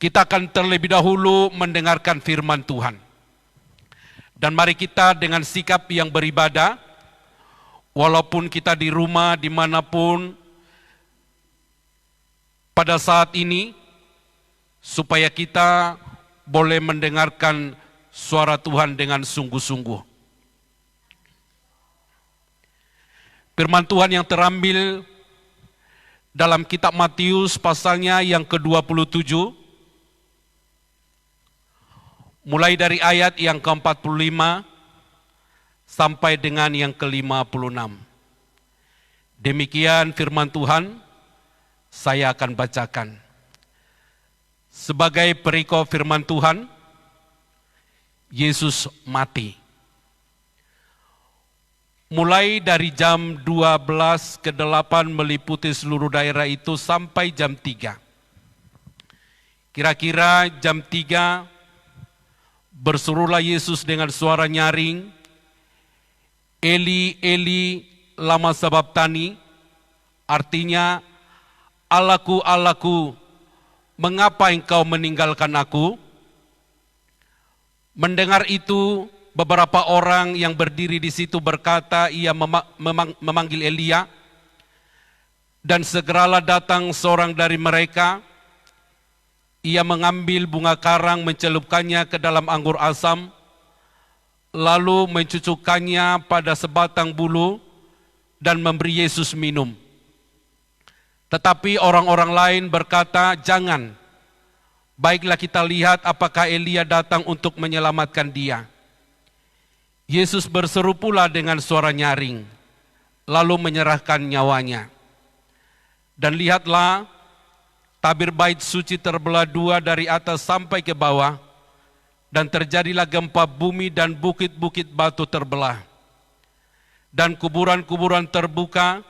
kita akan terlebih dahulu mendengarkan firman Tuhan. Dan mari kita dengan sikap yang beribadah, walaupun kita di rumah dimanapun pada saat ini, supaya kita boleh mendengarkan suara Tuhan dengan sungguh-sungguh. Firman Tuhan yang terambil dalam kitab Matius pasalnya yang ke-27, mulai dari ayat yang ke-45 sampai dengan yang ke-56. Demikian firman Tuhan, saya akan bacakan. Sebagai perikop firman Tuhan, Yesus mati. Mulai dari jam 12 ke 8 meliputi seluruh daerah itu sampai jam 3. Kira-kira jam 3 berserulah Yesus dengan suara nyaring, Eli, Eli, lama sabachthani, artinya, Allahku, Allahku, mengapa engkau meninggalkan aku?" Mendengar itu, beberapa orang yang berdiri di situ berkata, ia memanggil Elia, dan segeralah datang seorang dari mereka. Ia mengambil bunga karang, mencelupkannya ke dalam anggur asam, lalu mencucukkannya pada sebatang bulu dan memberi Yesus minum. Tetapi orang-orang lain berkata, "Jangan, baiklah kita lihat apakah Elia datang untuk menyelamatkan dia." Yesus berseru pula dengan suara nyaring, lalu menyerahkan nyawanya. Dan lihatlah, tabir bait suci terbelah dua dari atas sampai ke bawah, dan terjadilah gempa bumi dan bukit-bukit batu terbelah. Dan kuburan-kuburan terbuka,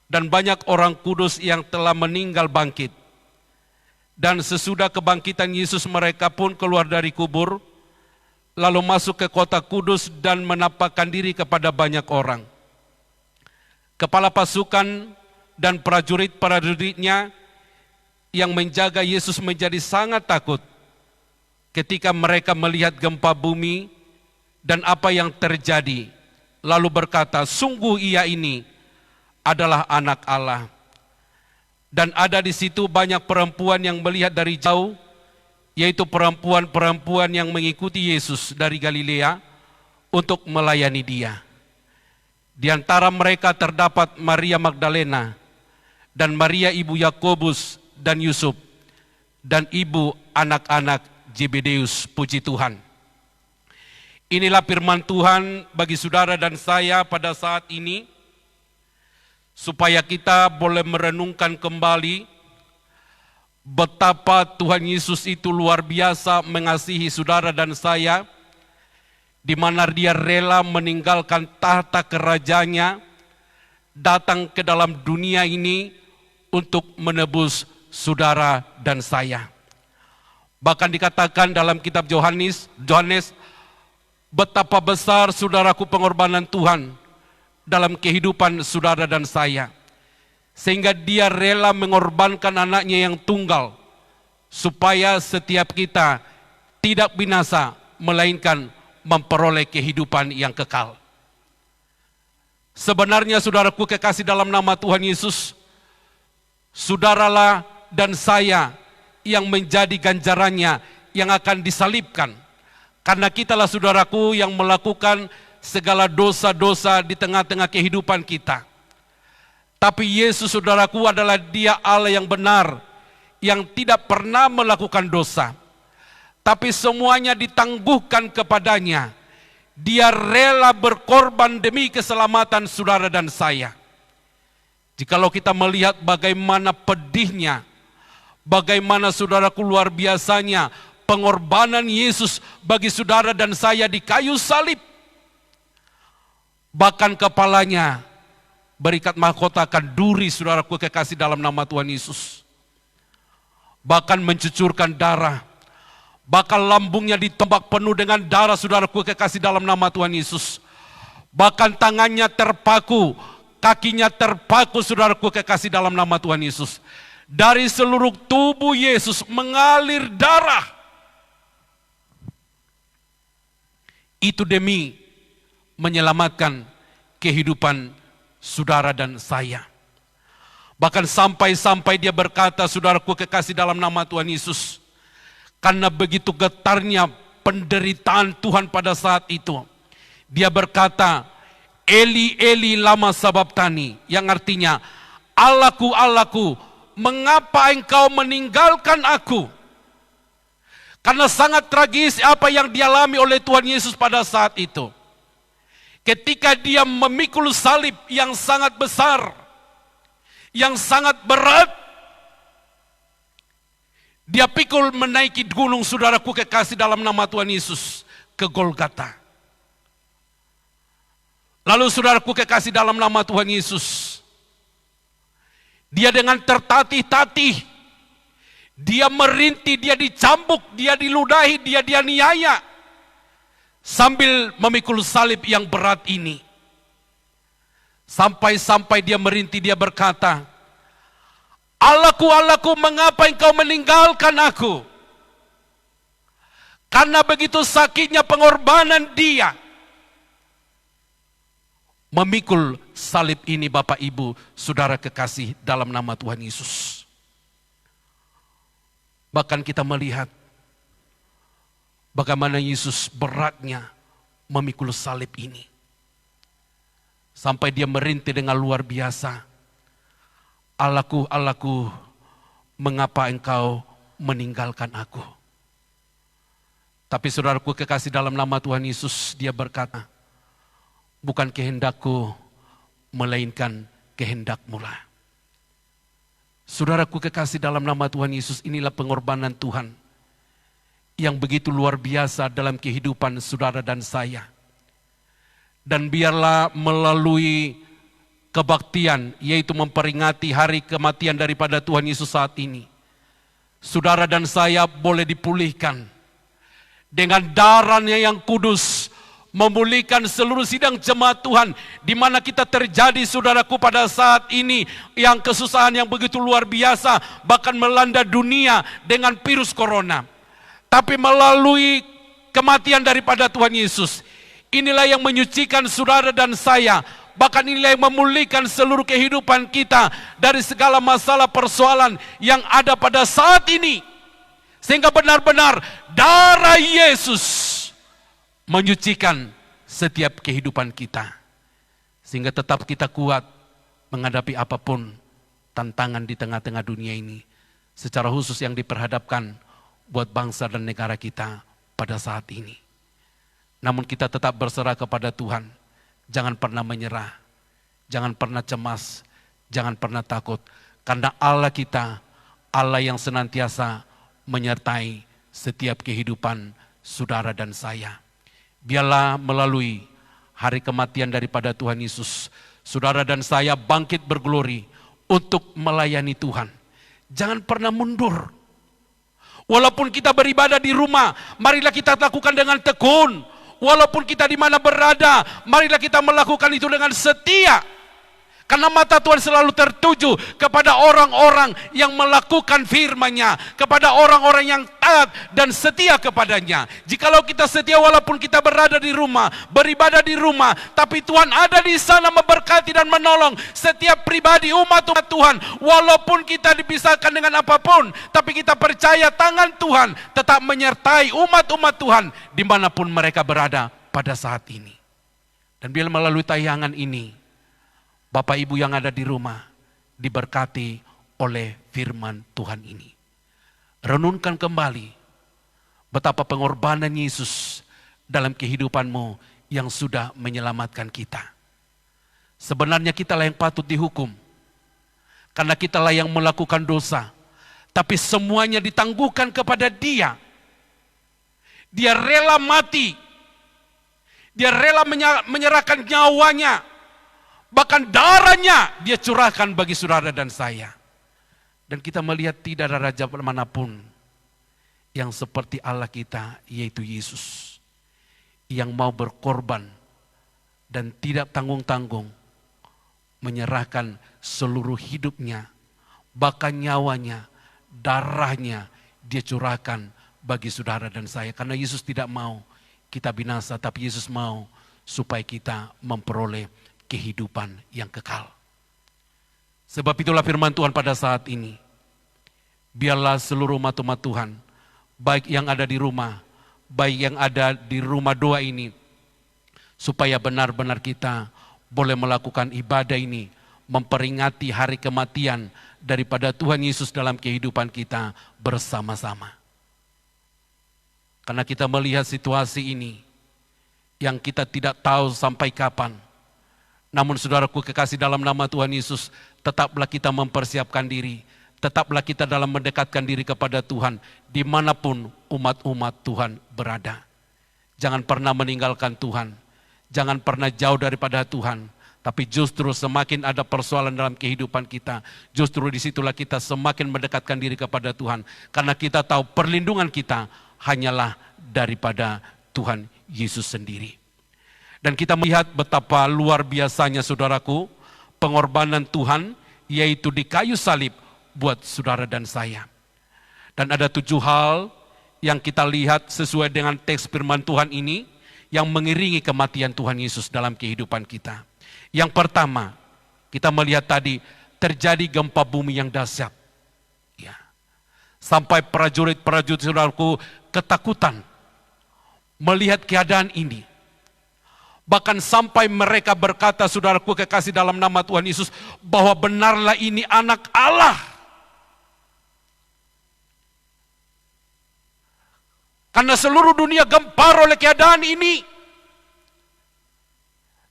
dan banyak orang kudus yang telah meninggal bangkit. Dan sesudah kebangkitan Yesus, mereka pun keluar dari kubur, lalu masuk ke kota kudus dan menampakkan diri kepada banyak orang. Kepala pasukan dan prajurit-prajuritnya yang menjaga Yesus menjadi sangat takut ketika mereka melihat gempa bumi dan apa yang terjadi, lalu berkata, "Sungguh ia ini adalah Anak Allah." Dan ada di situ banyak perempuan yang melihat dari jauh, yaitu perempuan-perempuan yang mengikuti Yesus dari Galilea untuk melayani dia. Di antara mereka terdapat Maria Magdalena dan Maria ibu Yakobus dan Yusuf dan ibu anak-anak Zebedeus. Puji Tuhan. Inilah firman Tuhan bagi saudara dan saya pada saat ini, supaya kita boleh merenungkan kembali betapa Tuhan Yesus itu luar biasa mengasihi saudara dan saya, di mana dia rela meninggalkan tahta kerajaannya, datang ke dalam dunia ini untuk menebus saudara dan saya. Bahkan dikatakan dalam kitab Yohanes, betapa besar saudaraku pengorbanan Tuhan dalam kehidupan saudara dan saya, sehingga dia rela mengorbankan anaknya yang tunggal, supaya setiap kita tidak binasa, melainkan memperoleh kehidupan yang kekal. Sebenarnya saudaraku kekasih dalam nama Tuhan Yesus, saudaralah dan saya yang menjadi ganjarannya yang akan disalibkan. Karena kitalah saudaraku yang melakukan segala dosa-dosa di tengah-tengah kehidupan kita. Tapi Yesus saudaraku adalah dia Allah yang benar, yang tidak pernah melakukan dosa. Tapi semuanya ditangguhkan kepadanya. Dia rela berkorban demi keselamatan saudara dan saya. Jikalau kita melihat bagaimana pedihnya, bagaimana saudaraku luar biasanya pengorbanan Yesus bagi saudara dan saya di kayu salib. Bahkan kepalanya berikat mahkota duri, saudaraku kekasih dalam nama Tuhan Yesus. Bahkan mencucurkan darah. Bahkan lambungnya ditombak penuh dengan darah, saudaraku kekasih dalam nama Tuhan Yesus. Bahkan tangannya terpaku, kakinya terpaku, saudaraku kekasih dalam nama Tuhan Yesus. Dari seluruh tubuh Yesus mengalir darah. Itu demi menyelamatkan kehidupan saudara dan saya. Bahkan sampai-sampai dia berkata, saudaraku kekasih dalam nama Tuhan Yesus, karena begitu getarnya penderitaan Tuhan pada saat itu, dia berkata, "Eli, Eli, lama sabachthani," yang artinya, "Allahku, Allahku, mengapa engkau meninggalkan aku?" Karena sangat tragis apa yang dialami oleh Tuhan Yesus pada saat itu. Ketika dia memikul salib yang sangat besar, yang sangat berat, dia pikul menaiki gunung, saudaraku kekasih dalam nama Tuhan Yesus, ke Golgota. Lalu saudaraku kekasih dalam nama Tuhan Yesus, dia dengan tertatih-tatih, dia merintih, dia dicambuk, dia diludahi, dia dianiaya, sambil memikul salib yang berat ini. Sampai-sampai dia merintih, dia berkata, Allahku, Allahku, mengapa engkau meninggalkan aku? Karena begitu sakitnya pengorbanan dia memikul salib ini, Bapak Ibu, saudara kekasih dalam nama Tuhan Yesus. Bahkan kita melihat bagaimana Yesus beratnya memikul salib ini. Sampai dia merintih dengan luar biasa. Allahku, Allahku, mengapa engkau meninggalkan aku? Tapi saudaraku kekasih dalam nama Tuhan Yesus, dia berkata, bukan kehendakku, melainkan kehendak-Mu lah. Saudaraku kekasih dalam nama Tuhan Yesus, inilah pengorbanan Tuhan yang begitu luar biasa dalam kehidupan saudara dan saya. Dan biarlah melalui kebaktian, yaitu memperingati hari kematian daripada Tuhan Yesus saat ini, saudara dan saya boleh dipulihkan dengan darahnya yang kudus, memulihkan seluruh sidang jemaat Tuhan, di mana kita terjadi, saudaraku, pada saat ini yang kesusahan yang begitu luar biasa, bahkan melanda dunia dengan virus corona. Tapi melalui kematian daripada Tuhan Yesus, inilah yang menyucikan saudara dan saya, bahkan inilah yang memulihkan seluruh kehidupan kita dari segala masalah persoalan yang ada pada saat ini. Sehingga benar-benar darah Yesus menyucikan setiap kehidupan kita. Sehingga tetap kita kuat menghadapi apapun tantangan di tengah-tengah dunia ini. Secara khusus yang diperhadapkan buat bangsa dan negara kita pada saat ini. Namun kita tetap berserah kepada Tuhan. Jangan pernah menyerah. Jangan pernah cemas. Jangan pernah takut. Karena Allah kita, Allah yang senantiasa menyertai setiap kehidupan saudara dan saya. Biarlah melalui hari kematian daripada Tuhan Yesus, saudara dan saya bangkit berglori untuk melayani Tuhan. Jangan pernah mundur. Walaupun kita beribadah di rumah, marilah kita lakukan dengan tekun. Walaupun kita di mana berada, marilah kita melakukan itu dengan setia. Karena mata Tuhan selalu tertuju kepada orang-orang yang melakukan firman-Nya, kepada orang-orang yang taat dan setia kepadanya. Jikalau kita setia walaupun kita berada di rumah, beribadah di rumah, tapi Tuhan ada di sana memberkati dan menolong setiap pribadi umat Tuhan. Walaupun kita dipisahkan dengan apapun, tapi kita percaya tangan Tuhan tetap menyertai umat-umat Tuhan dimanapun mereka berada pada saat ini. Dan bila melalui tayangan ini, Bapak Ibu yang ada di rumah diberkati oleh firman Tuhan ini. Renungkan kembali betapa pengorbanan Yesus dalam kehidupanmu yang sudah menyelamatkan kita. Sebenarnya kitalah yang patut dihukum, karena kitalah yang melakukan dosa. Tapi semuanya ditangguhkan kepada Dia. Dia rela mati. Dia rela menyerahkan nyawanya. Bahkan darahnya dia curahkan bagi saudara dan saya. Dan kita melihat tidak ada raja manapun yang seperti Allah kita, yaitu Yesus, yang mau berkorban dan tidak tanggung-tanggung menyerahkan seluruh hidupnya, bahkan nyawanya, darahnya dia curahkan bagi saudara dan saya. Karena Yesus tidak mau kita binasa, tapi Yesus mau supaya kita memperoleh kehidupan yang kekal. Sebab itulah firman Tuhan pada saat ini. Biarlah seluruh umat-umat Tuhan, baik yang ada di rumah, baik yang ada di rumah doa ini, supaya benar-benar kita boleh melakukan ibadah ini, memperingati hari kematian daripada Tuhan Yesus dalam kehidupan kita bersama-sama. Karena kita melihat situasi ini, yang kita tidak tahu sampai kapan. Namun saudaraku kekasih dalam nama Tuhan Yesus, tetaplah kita mempersiapkan diri, tetaplah kita dalam mendekatkan diri kepada Tuhan, dimanapun umat-umat Tuhan berada. Jangan pernah meninggalkan Tuhan, jangan pernah jauh daripada Tuhan, tapi justru semakin ada persoalan dalam kehidupan kita, justru disitulah kita semakin mendekatkan diri kepada Tuhan, karena kita tahu perlindungan kita hanyalah daripada Tuhan Yesus sendiri. Dan kita melihat betapa luar biasanya saudaraku, pengorbanan Tuhan, yaitu di kayu salib, buat saudara dan saya. Dan ada 7 hal yang kita lihat sesuai dengan teks firman Tuhan ini yang mengiringi kematian Tuhan Yesus dalam kehidupan kita. Yang pertama, kita melihat tadi terjadi gempa bumi yang dahsyat. Ya. Sampai prajurit-prajurit saudaraku ketakutan melihat keadaan ini. Bahkan sampai mereka berkata, saudaraku kekasih dalam nama Tuhan Yesus, bahwa benarlah ini anak Allah. Karena seluruh dunia gempar oleh keadaan ini.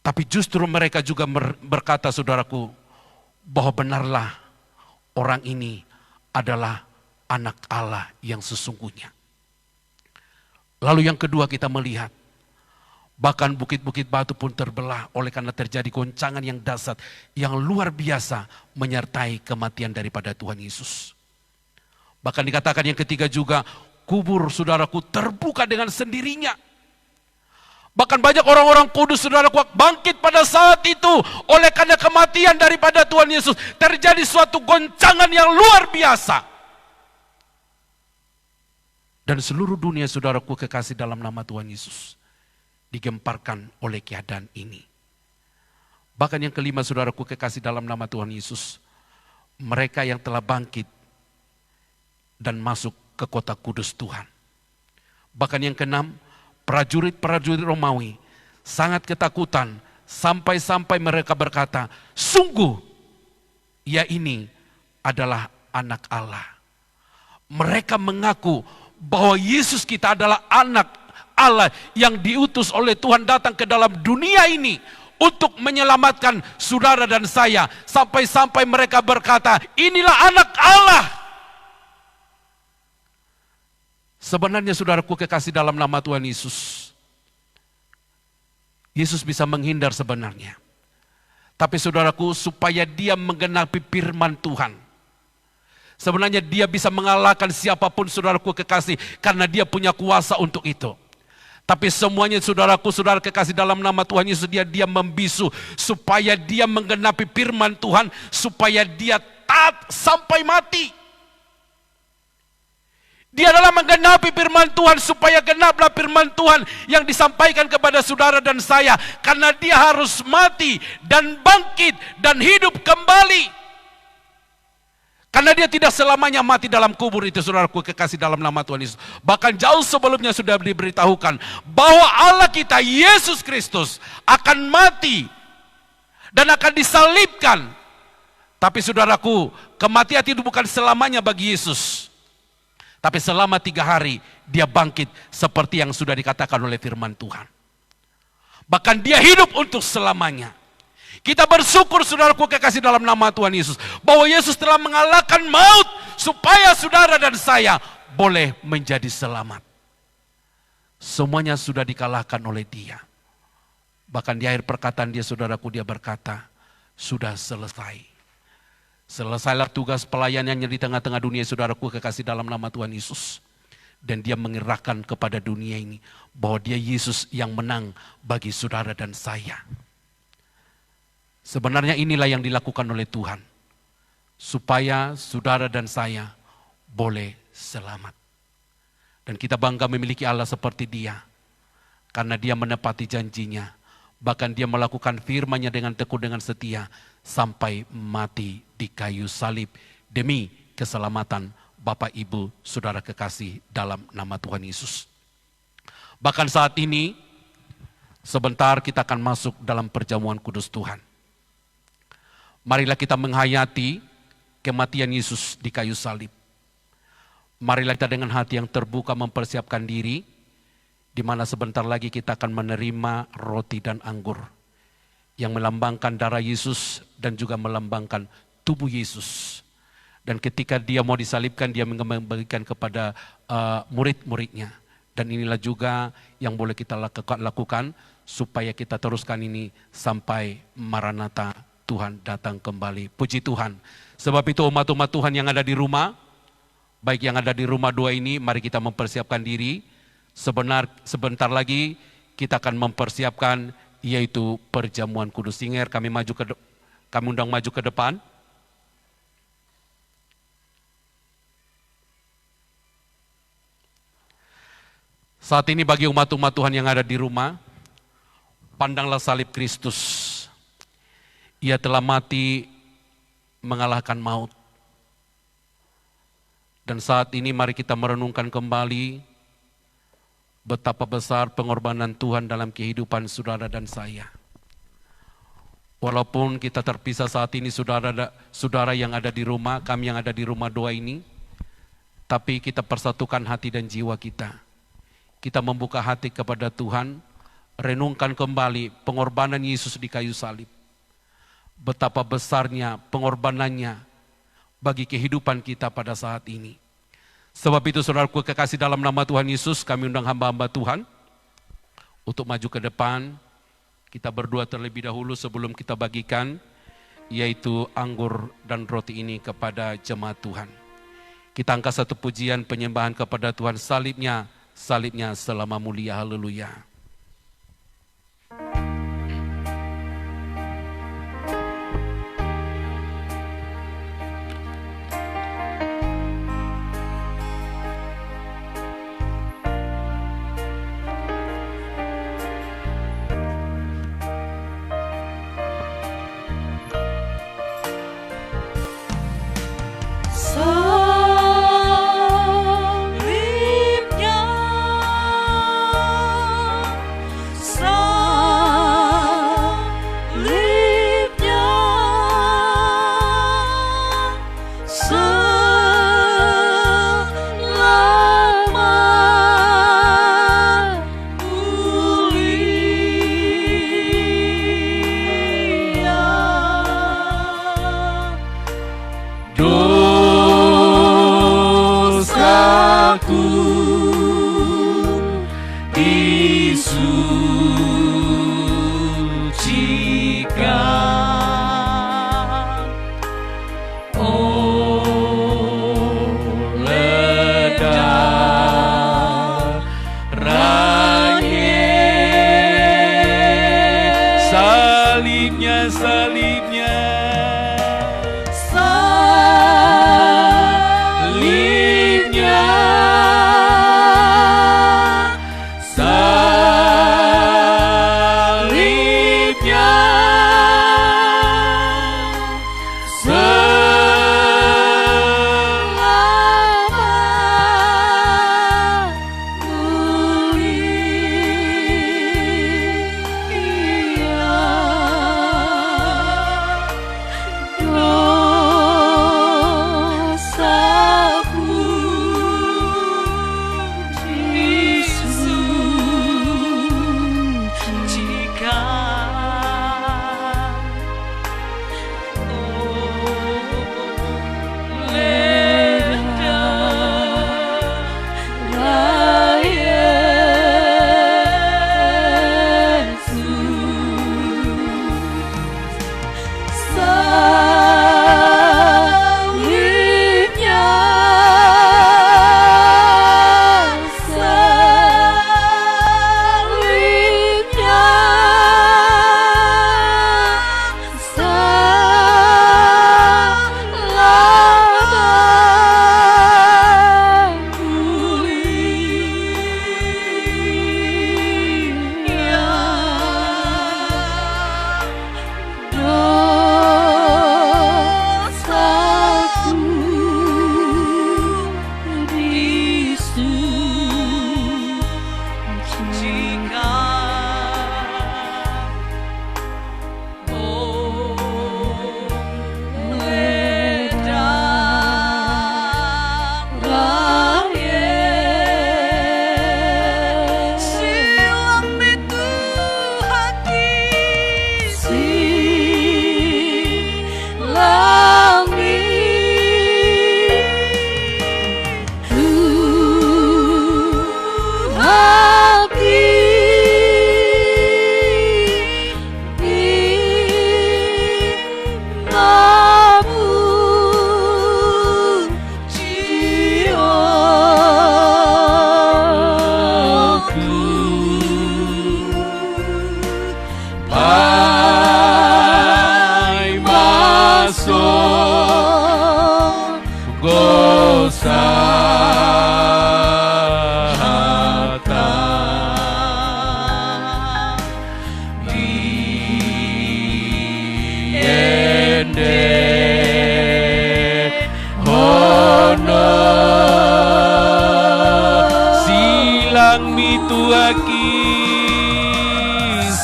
Tapi justru mereka juga berkata, saudaraku, bahwa benarlah orang ini adalah anak Allah yang sesungguhnya. Lalu yang kedua kita melihat, bahkan bukit-bukit batu pun terbelah oleh karena terjadi goncangan yang dahsyat, yang luar biasa menyertai kematian daripada Tuhan Yesus. Bahkan dikatakan yang ketiga juga, kubur saudaraku terbuka dengan sendirinya. Bahkan banyak orang-orang kudus saudaraku bangkit pada saat itu oleh karena kematian daripada Tuhan Yesus. Terjadi suatu goncangan yang luar biasa. Dan seluruh dunia saudaraku kekasih dalam nama Tuhan Yesus digemparkan oleh keadaan ini. Bahkan yang kelima saudaraku kekasih dalam nama Tuhan Yesus, mereka yang telah bangkit dan masuk ke kota kudus Tuhan. Bahkan yang keenam, prajurit-prajurit Romawi sangat ketakutan sampai-sampai mereka berkata, sungguh ia ini adalah anak Allah. Mereka mengaku bahwa Yesus kita adalah anak Allah yang diutus oleh Tuhan datang ke dalam dunia ini untuk menyelamatkan saudara dan saya. Sampai-sampai mereka berkata, inilah anak Allah. Sebenarnya saudaraku kekasih dalam nama Tuhan Yesus, Yesus bisa menghindar sebenarnya. Tapi saudaraku, supaya dia menggenapi firman Tuhan, sebenarnya dia bisa mengalahkan siapapun saudaraku kekasih, karena dia punya kuasa untuk itu. Tapi semuanya saudaraku, saudara kekasih dalam nama Tuhan Yesus, dia membisu supaya dia menggenapi firman Tuhan, supaya dia taat sampai mati. Dia adalah menggenapi firman Tuhan, supaya genaplah firman Tuhan yang disampaikan kepada saudara dan saya. Karena dia harus mati dan bangkit dan hidup kembali. Karena dia tidak selamanya mati dalam kubur itu, saudaraku kekasih dalam nama Tuhan Yesus. Bahkan jauh sebelumnya sudah diberitahukan bahwa Allah kita, Yesus Kristus, akan mati dan akan disalibkan. Tapi saudaraku, kematian itu bukan selamanya bagi Yesus. Tapi selama 3 hari dia bangkit seperti yang sudah dikatakan oleh firman Tuhan. Bahkan dia hidup untuk selamanya. Kita bersyukur saudaraku kekasih dalam nama Tuhan Yesus, bahwa Yesus telah mengalahkan maut supaya saudara dan saya boleh menjadi selamat. Semuanya sudah dikalahkan oleh dia. Bahkan di akhir perkataan dia saudaraku, dia berkata, sudah selesai. Selesailah tugas pelayanannya di tengah-tengah dunia saudaraku kekasih dalam nama Tuhan Yesus. Dan dia mengerahkan kepada dunia ini bahwa dia Yesus yang menang bagi saudara dan saya. Sebenarnya inilah yang dilakukan oleh Tuhan, supaya saudara dan saya boleh selamat. Dan kita bangga memiliki Allah seperti dia, karena dia menepati janjinya. Bahkan dia melakukan firman-Nya dengan tekun, dengan setia, sampai mati di kayu salib demi keselamatan Bapak Ibu saudara kekasih dalam nama Tuhan Yesus. Bahkan saat ini, sebentar kita akan masuk dalam perjamuan kudus Tuhan. Marilah kita menghayati kematian Yesus di kayu salib. Marilah kita dengan hati yang terbuka mempersiapkan diri, di mana sebentar lagi kita akan menerima roti dan anggur yang melambangkan darah Yesus dan juga melambangkan tubuh Yesus. Dan ketika dia mau disalibkan, dia membagikan kepada murid-muridnya. Dan inilah juga yang boleh kita lakukan supaya kita teruskan ini sampai Maranatha, Tuhan datang kembali. Puji Tuhan. Sebab itu umat-umat Tuhan yang ada di rumah, baik yang ada di rumah 2 ini, mari kita mempersiapkan diri. Sebentar lagi kita akan mempersiapkan yaitu perjamuan kudus. Singer, kami undang maju ke depan. Saat ini bagi umat-umat Tuhan yang ada di rumah, pandanglah salib Kristus. Ia telah mati mengalahkan maut. Dan saat ini mari kita merenungkan kembali betapa besar pengorbanan Tuhan dalam kehidupan saudara dan saya. Walaupun kita terpisah saat ini saudara yang ada di rumah, kami yang ada di rumah doa ini, tapi kita persatukan hati dan jiwa kita. Kita membuka hati kepada Tuhan, renungkan kembali pengorbanan Yesus di kayu salib. Betapa besarnya pengorbanannya bagi kehidupan kita pada saat ini. Sebab itu saudaraku kekasih dalam nama Tuhan Yesus, kami undang hamba-hamba Tuhan untuk maju ke depan. Kita berdoa terlebih dahulu sebelum kita bagikan yaitu anggur dan roti ini kepada jemaat Tuhan. Kita angkat satu pujian penyembahan kepada Tuhan, salibnya selama mulia, haleluya.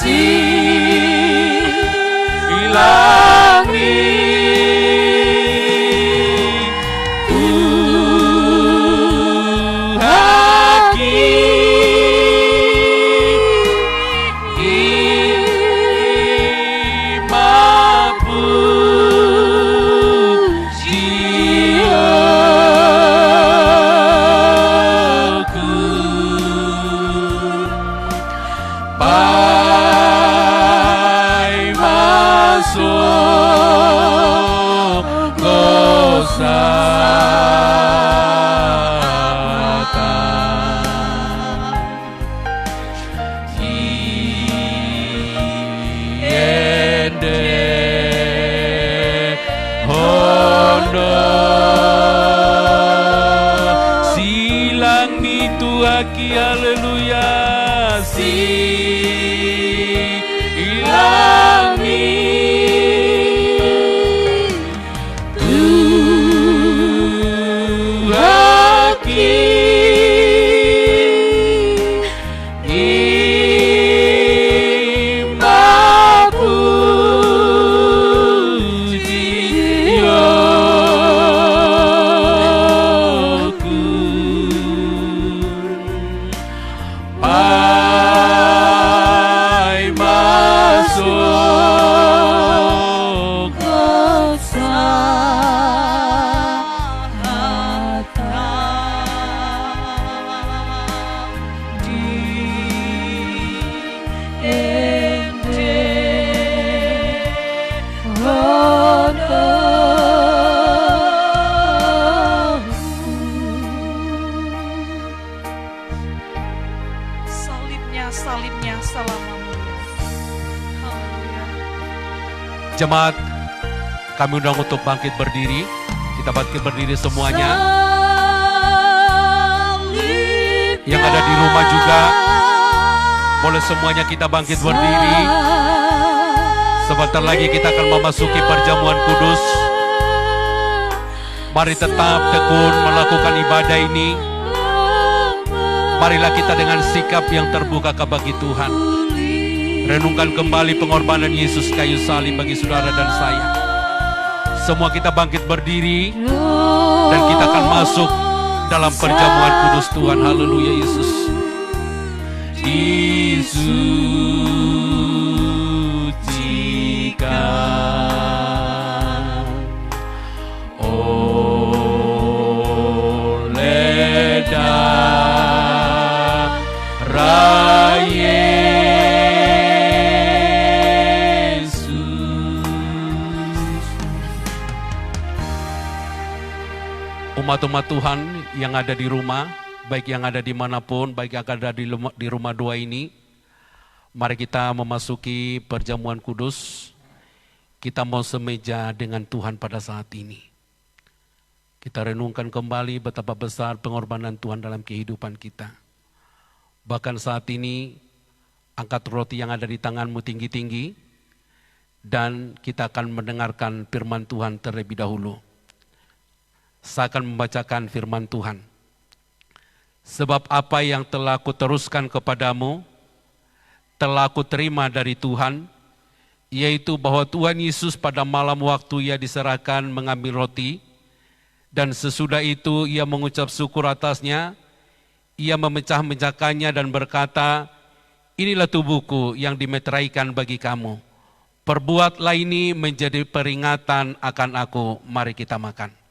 silangi salibnya selama-lamanya. Haleluya. Jemaat, kami undang untuk bangkit berdiri. Kita bangkit berdiri semuanya. Yang ada di rumah juga, boleh semuanya kita bangkit berdiri. Sebentar lagi kita akan memasuki perjamuan kudus. Mari tetap tekun melakukan ibadah ini. Marilah kita dengan sikap yang terbuka bagi Tuhan. Renungkan kembali pengorbanan Yesus kayu salib bagi saudara dan saya. Semua kita bangkit berdiri dan kita akan masuk dalam perjamuan kudus Tuhan. Haleluya Yesus. Disucikan oleh darah Yesus. Umat-umat Tuhan yang ada di rumah, baik yang ada dimanapun, baik yang ada di rumah dua ini, mari kita memasuki perjamuan kudus. Kita mau semeja dengan Tuhan pada saat ini. Kita renungkan kembali betapa besar pengorbanan Tuhan dalam kehidupan kita. Bahkan saat ini, angkat roti yang ada di tanganmu tinggi-tinggi, dan kita akan mendengarkan firman Tuhan terlebih dahulu. Saya akan membacakan firman Tuhan. Sebab apa yang telah kuteruskan kepadamu, telah kuterima dari Tuhan, yaitu bahwa Tuhan Yesus pada malam waktu Ia diserahkan mengambil roti, dan sesudah itu Ia mengucap syukur atasnya, Ia memecah-mecahkannya dan berkata, inilah tubuhku yang dimeteraikan bagi kamu. Perbuatlah ini menjadi peringatan akan aku. Mari kita makan.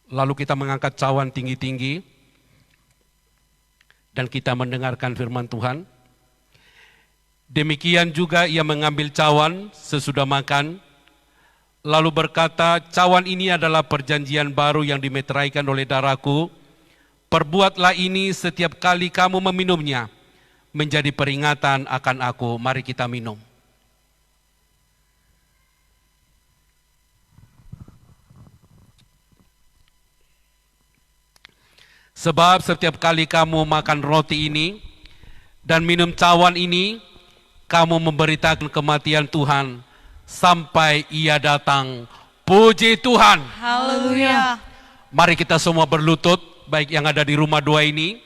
Lalu kita mengangkat cawan tinggi-tinggi dan kita mendengarkan firman Tuhan. Demikian juga Ia mengambil cawan sesudah makan, lalu berkata, cawan ini adalah perjanjian baru yang dimeteraikan oleh darahku. Perbuatlah ini setiap kali kamu meminumnya, menjadi peringatan akan aku. Mari kita minum. Sebab setiap kali kamu makan roti ini dan minum cawan ini, kamu memberitakan kematian Tuhan sampai Ia datang. Puji Tuhan. Haleluya. Mari kita semua berlutut, baik yang ada di rumah doa ini,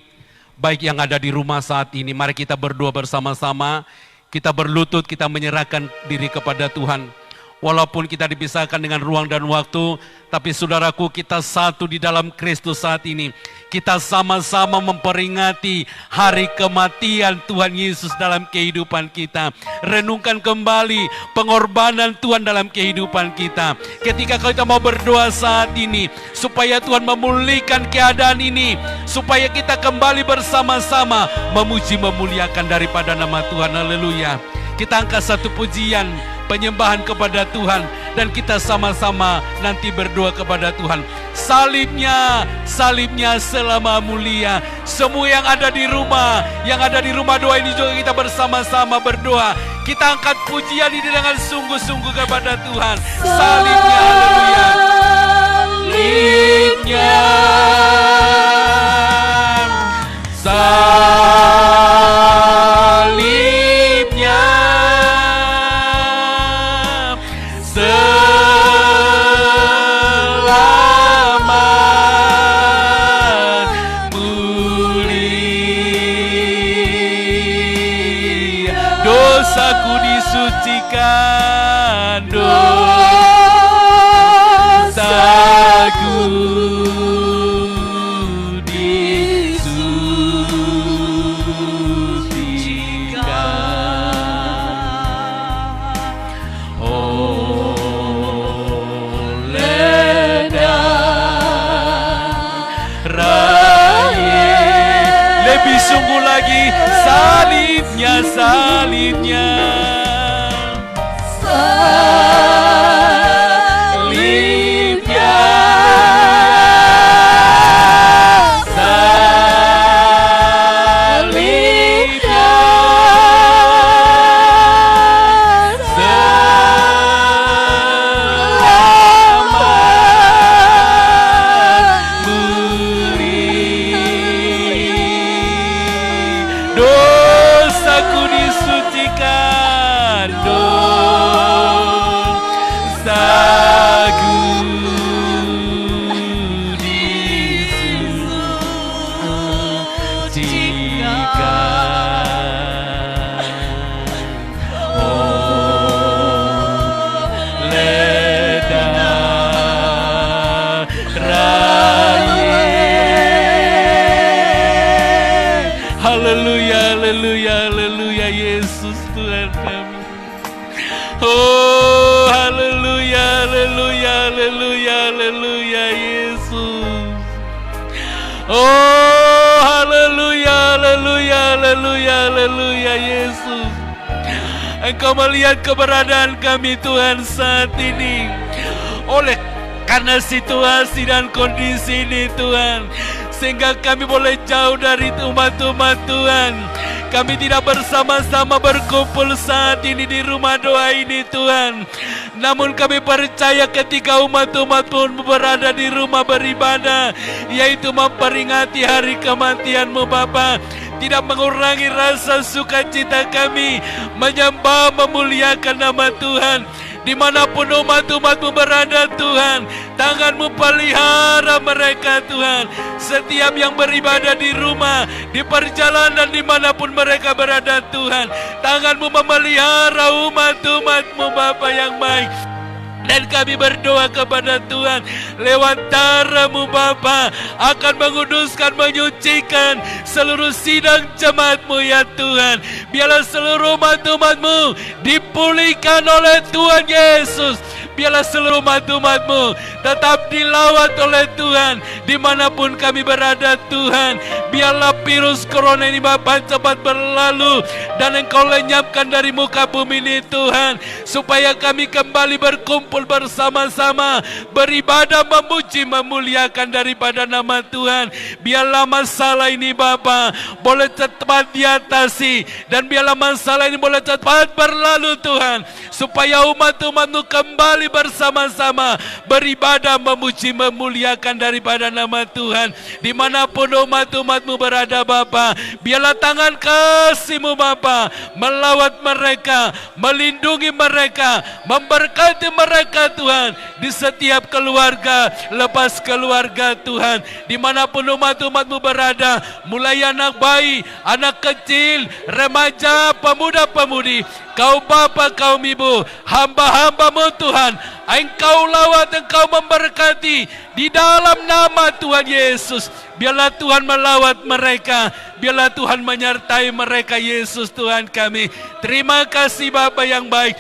baik yang ada di rumah saat ini. Mari kita berdoa bersama-sama. Kita berlutut, kita menyerahkan diri kepada Tuhan. Walaupun kita dipisahkan dengan ruang dan waktu, tapi saudaraku, kita satu di dalam Kristus saat ini. Kita sama-sama memperingati hari kematian Tuhan Yesus dalam kehidupan kita. Renungkan kembali pengorbanan Tuhan dalam kehidupan kita. Ketika kita mau berdoa saat ini, supaya Tuhan memulihkan keadaan ini, supaya kita kembali bersama-sama memuji memuliakan daripada nama Tuhan. Haleluya. Kita angkat satu pujian penyembahan kepada Tuhan, dan kita sama-sama nanti berdoa kepada Tuhan. Salibnya, salibnya selama mulia. Semua yang ada di rumah doa ini juga kita bersama-sama berdoa. Kita angkat pujian ini dengan sungguh-sungguh kepada Tuhan. Salibnya, haleluya. Salibnya, dosaku disucikan, dosaku disucikan oleh darah-Nya. Lebih sungguh lagi, salibnya, salibnya, salibnya, salibnya, selamat beri. Dosaku disucikan, dosaku disucikan oleh darah-Nya. Haleluya, haleluya, haleluya, Yesus Tuhan kami. Oh, haleluya, haleluya, haleluya, haleluya, Yesus. Oh, haleluya, haleluya, haleluya, haleluya, Yesus. Engkau melihat keberadaan kami Tuhan saat ini. Oleh karena situasi dan kondisi ini Tuhan, sehingga kami boleh jauh dari umat-umat Tuhan. Kami tidak bersama-sama berkumpul saat ini di rumah doa ini Tuhan. Namun kami percaya ketika umat-umat pun berada di rumah beribadah, yaitu memperingati hari kematian-Mu Bapa, tidak mengurangi rasa sukacita kami menyembah memuliakan nama Tuhan. Dimanapun umat-umat-Mu berada Tuhan, tangan-Mu pelihara mereka Tuhan. Setiap yang beribadah di rumah, di perjalanan, dimanapun mereka berada Tuhan, tangan-Mu memelihara umat-umat-Mu Bapa yang baik. Dan kami berdoa kepada Tuhan, lewat darah-Mu Bapa akan menguduskan, menyucikan seluruh sidang jemaat-Mu ya Tuhan. Biarlah seluruh umat-umat-Mu dipulihkan oleh Tuhan Yesus. Biarlah seluruh umat-umat-Mu tetap dilawat oleh Tuhan dimanapun kami berada Tuhan. Biarlah virus corona ini Bapa cepat berlalu dan Engkau lenyapkan dari muka bumi ini Tuhan, supaya kami kembali berkumpul bersama-sama, beribadah, memuji, memuliakan daripada nama Tuhan. Biarlah masalah ini Bapa boleh cepat diatasi, dan biarlah masalah ini boleh cepat berlalu Tuhan, supaya umat-umat-Mu kembali kami bersama-sama beribadah, memuji, memuliakan daripada nama Tuhan. Dimanapun umat-umat-Mu berada Bapa, biarlah tangan kasih-Mu Bapa melawat mereka, melindungi mereka, memberkati mereka Tuhan, di setiap keluarga, lepas keluarga Tuhan. Dimanapun umat-umat-Mu berada, mulai anak bayi, anak kecil, remaja, pemuda-pemudi, Kau Bapa, kaum Ibu, hamba-hamba-Mu Tuhan, Engkau lawat, Engkau memberkati di dalam nama Tuhan Yesus. Biarlah Tuhan melawat mereka, biarlah Tuhan menyertai mereka Yesus Tuhan kami. Terima kasih Bapa yang baik,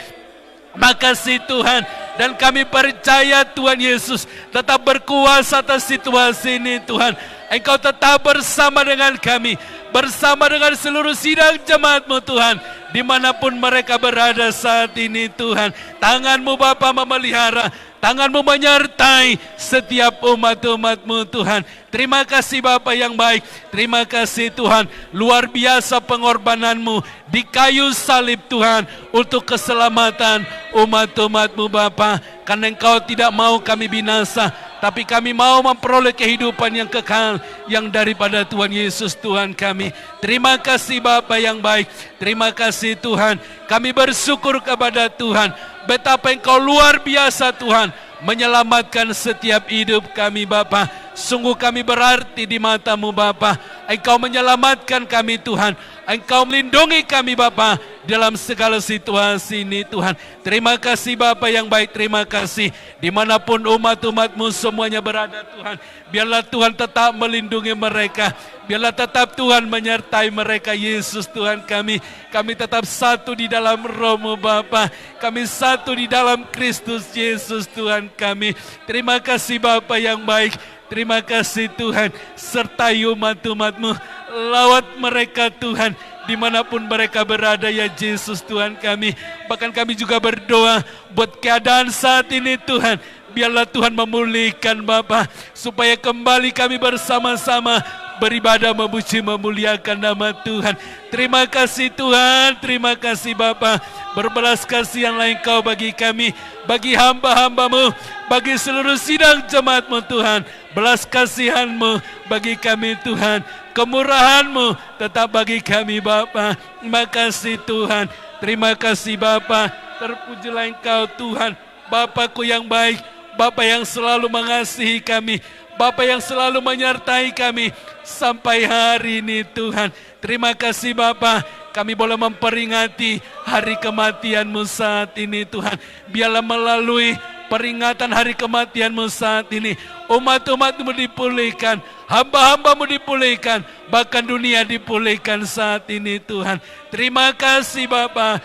makasih Tuhan. Dan kami percaya Tuhan Yesus tetap berkuasa atas situasi ini Tuhan. Engkau tetap bersama dengan kami, bersama dengan seluruh sidang jemaat-Mu Tuhan, dimanapun mereka berada saat ini Tuhan. Tangan-Mu Bapa memelihara, Tangan-Mu menyertai setiap umat-umat-Mu Tuhan. Terima kasih Bapa yang baik, terima kasih Tuhan, luar biasa pengorbanan-Mu di kayu salib Tuhan, untuk keselamatan umat-umat-Mu Bapa. Karena Engkau tidak mau kami binasa, tapi kami mau memperoleh kehidupan yang kekal, yang daripada Tuhan Yesus Tuhan kami. Terima kasih Bapa yang baik, terima kasih Tuhan. Kami bersyukur kepada Tuhan, betapa Engkau luar biasa Tuhan, menyelamatkan setiap hidup kami Bapa. Sungguh kami berarti di mata-Mu Bapa. Engkau menyelamatkan kami Tuhan, Engkau melindungi kami Bapa dalam segala situasi ini Tuhan. Terima kasih Bapa yang baik, terima kasih. Dimanapun umat-umat-Mu semuanya berada Tuhan, biarlah Tuhan tetap melindungi mereka, biarlah tetap Tuhan menyertai mereka Yesus Tuhan kami. Kami tetap satu di dalam Roh-Mu Bapa, kami satu di dalam Kristus Yesus Tuhan kami. Terima kasih Bapa yang baik, terima kasih Tuhan. Sertai umat-umat-Mu, lawat mereka Tuhan, dimanapun mereka berada ya Yesus Tuhan kami. Bahkan kami juga berdoa buat keadaan saat ini Tuhan, biarlah Tuhan memulihkan Bapa, supaya kembali kami bersama-sama beribadah, memuji, memuliakan nama Tuhan. Terima kasih Tuhan, terima kasih Bapa. Berbelas kasihan lain Kau bagi kami, bagi hamba-hamba-Mu, bagi seluruh sidang jemaat-Mu Tuhan. Belas kasihan-Mu bagi kami Tuhan, kemurahan-Mu tetap bagi kami Bapa. Terima kasih Tuhan, terima kasih Bapa. Terpujilah Engkau Tuhan, Bapa-Ku yang baik, Bapa yang selalu mengasihi kami, Bapa yang selalu menyertai kami sampai hari ini Tuhan. Terima kasih Bapa, kami boleh memperingati hari kematian-Mu saat ini Tuhan. Biarlah melalui peringatan hari kematian-Mu saat ini, umat-umat-Mu dipulihkan, hamba-hamba-Mu dipulihkan, bahkan dunia dipulihkan saat ini Tuhan. Terima kasih Bapa,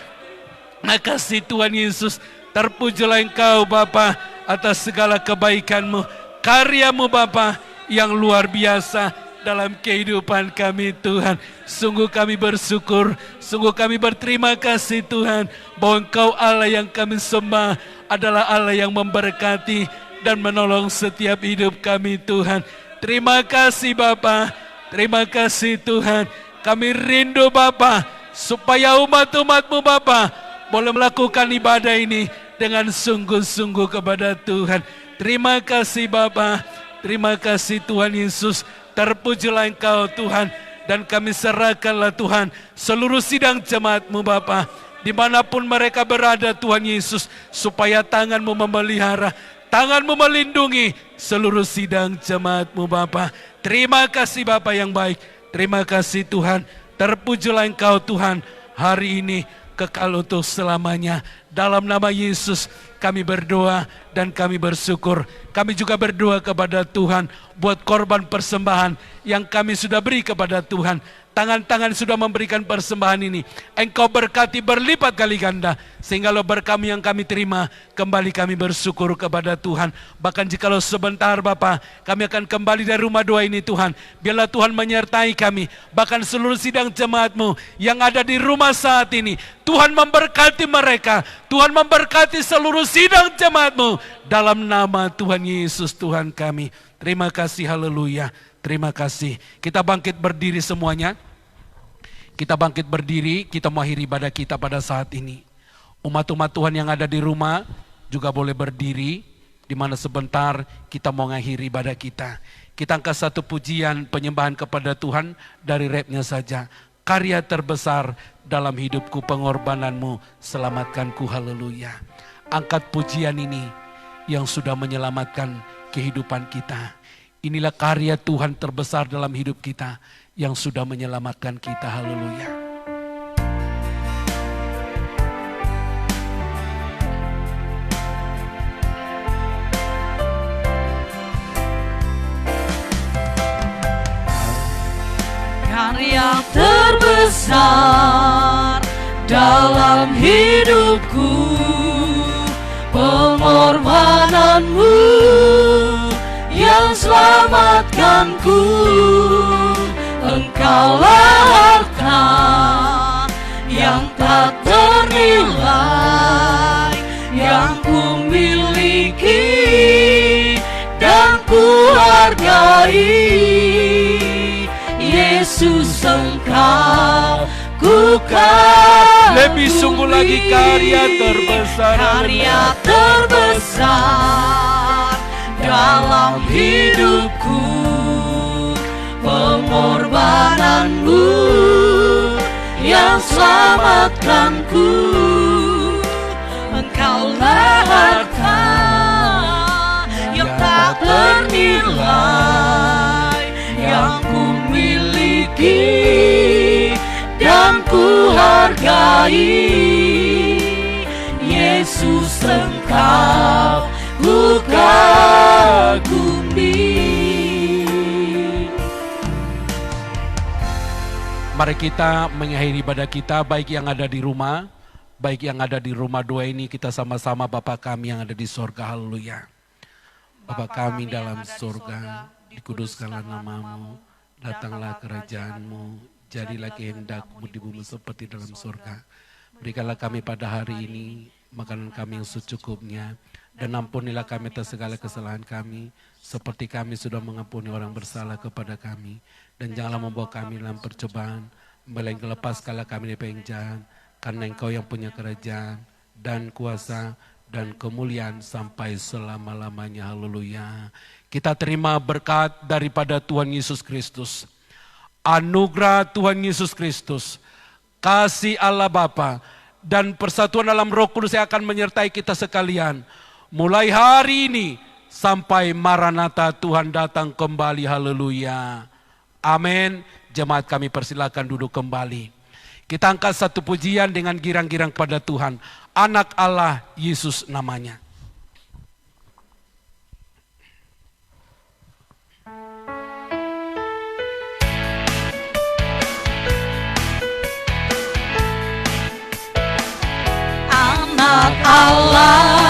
makasih Tuhan Yesus. Terpujilah Engkau Bapa atas segala kebaikan-Mu, karya-Mu Bapa yang luar biasa dalam kehidupan kami Tuhan. Sungguh kami bersyukur, sungguh kami berterima kasih Tuhan, bahwa Engkau Allah yang kami sembah adalah Allah yang memberkati dan menolong setiap hidup kami Tuhan. Terima kasih Bapa, terima kasih Tuhan. Kami rindu Bapa, supaya umat-umat-Mu Bapa boleh melakukan ibadah ini dengan sungguh-sungguh kepada Tuhan. Terima kasih Bapa, terima kasih Tuhan Yesus. Terpujilah Engkau Tuhan, dan kami serahkanlah Tuhan seluruh sidang jemaat-Mu Bapa, dimanapun mereka berada Tuhan Yesus, supaya tangan-Mu memelihara, tangan-Mu melindungi seluruh sidang jemaat-Mu Bapa. Terima kasih Bapa yang baik, terima kasih Tuhan. Terpujilah Engkau Tuhan, hari ini kekal untuk selamanya. Dalam nama Yesus kami berdoa dan kami bersyukur. Kami juga berdoa kepada Tuhan buat korban persembahan yang kami sudah beri kepada Tuhan. Tangan-tangan sudah memberikan persembahan ini, Engkau berkati berlipat kali ganda, sehingga berkah yang kami terima, kembali kami bersyukur kepada Tuhan. Bahkan jikalau sebentar Bapa, kami akan kembali dari rumah doa ini Tuhan, biarlah Tuhan menyertai kami, bahkan seluruh sidang jemaat-Mu yang ada di rumah saat ini. Tuhan memberkati mereka, Tuhan memberkati seluruh sidang jemaat-Mu, dalam nama Tuhan Yesus Tuhan kami. Terima kasih, haleluya. Terima kasih. Kita bangkit berdiri semuanya. Kita bangkit berdiri, kita mengakhiri ibadah kita pada saat ini. Umat-umat Tuhan yang ada di rumah, juga boleh berdiri, di mana sebentar kita mau mengakhiri ibadah kita. Kita angkat satu pujian penyembahan kepada Tuhan dari rapnya saja. Karya terbesar dalam hidupku, pengorbananmu selamatkanku, haleluya. Angkat pujian ini yang sudah menyelamatkan kehidupan kita. Inilah karya Tuhan terbesar dalam hidup kita yang sudah menyelamatkan kita, haleluya. Karya terbesar dalam hidupku, pengorbananmu yang selamatkanku. Engkaulah harta yang tak ternilai, yang ku miliki dan ku hargai. Yesus, Engkau ku kagumi. Lebih sungguh lagi karya terbesar, karya terbesar dalam hidupku, pengorbananmu yang selamatkanku. Engkaulah harta yang tak ternilai, yang ku miliki dan ku hargai. Yesus, Engkau ku kagumi. Mari kita mengakhiri ibadah kita, baik yang ada di rumah, baik yang ada di rumah doa ini, kita sama-sama Bapa kami yang ada di sorga, haleluya. Bapa kami dalam sorga, dikuduskanlah namamu, datanglah kerajaanmu, jadilah kehendakmu di bumi seperti dalam surga. Berikanlah kami pada hari ini makanan kami yang secukupnya, dan ampunilah kami atas segala kesalahan kami, seperti kami sudah mengampuni orang bersalah kepada kami. Dan janganlah membawa kami dalam percobaan, melainkan lepaskanlah kami dari penjahat, karena Engkau yang punya kerajaan dan kuasa dan kemuliaan sampai selama-lamanya, haleluya. Kita terima berkat daripada Tuhan Yesus Kristus, anugerah Tuhan Yesus Kristus, kasih Allah Bapa, dan persatuan dalam Roh Kudus yang akan menyertai kita sekalian, mulai hari ini sampai Maranatha Tuhan datang kembali, haleluya. Amin. Jemaat kami persilakan duduk kembali. Kita angkat satu pujian dengan girang-girang pada Tuhan. Anak Allah Yesus namanya. Anak Allah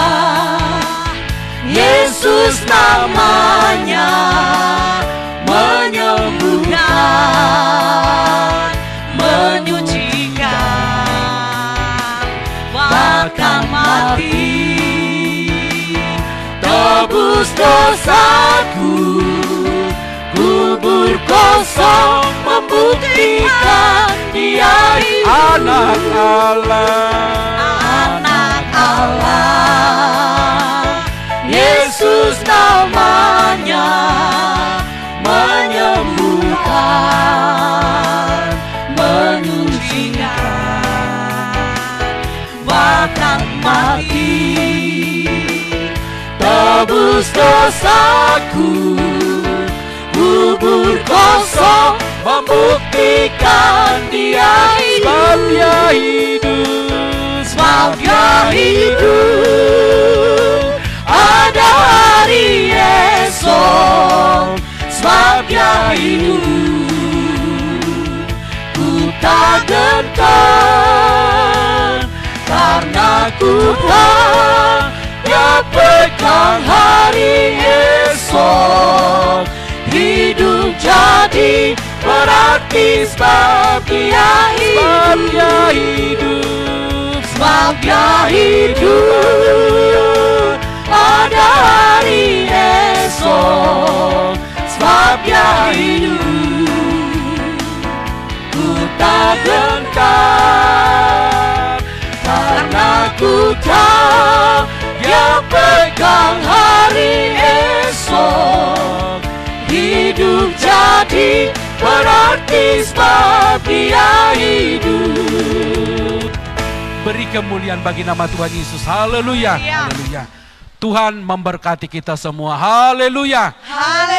Yesus namanya, menyembuhkan, menyucikan, bahkan mati, tebus dosaku, kubur kosong membuktikan Dia hidup. Anak Allah, Anak Allah Yesus namanya, menyembuhkan, menyucikan, bahkan mati, tebus dosaku, kubur kosong membuktikan Dia hidup. sebab Dia hidup, Sebab Dia hidup, ada hari esok. Sebab Dia hidup, ku tak gentar, karena ku tak pegang hari esok. Hidup jadi berarti sebab Dia hidup, sebab Dia hidup, ada hari esok. Sebab Dia hidup, ku tak gentar, karena ku tahu Dia pegang hari esok. Hidup jadi berarti sebab Dia hidup. Beri kemuliaan bagi nama Tuhan Yesus. Haleluya. Iya. Haleluya. Tuhan memberkati kita semua. Haleluya. Haleluya.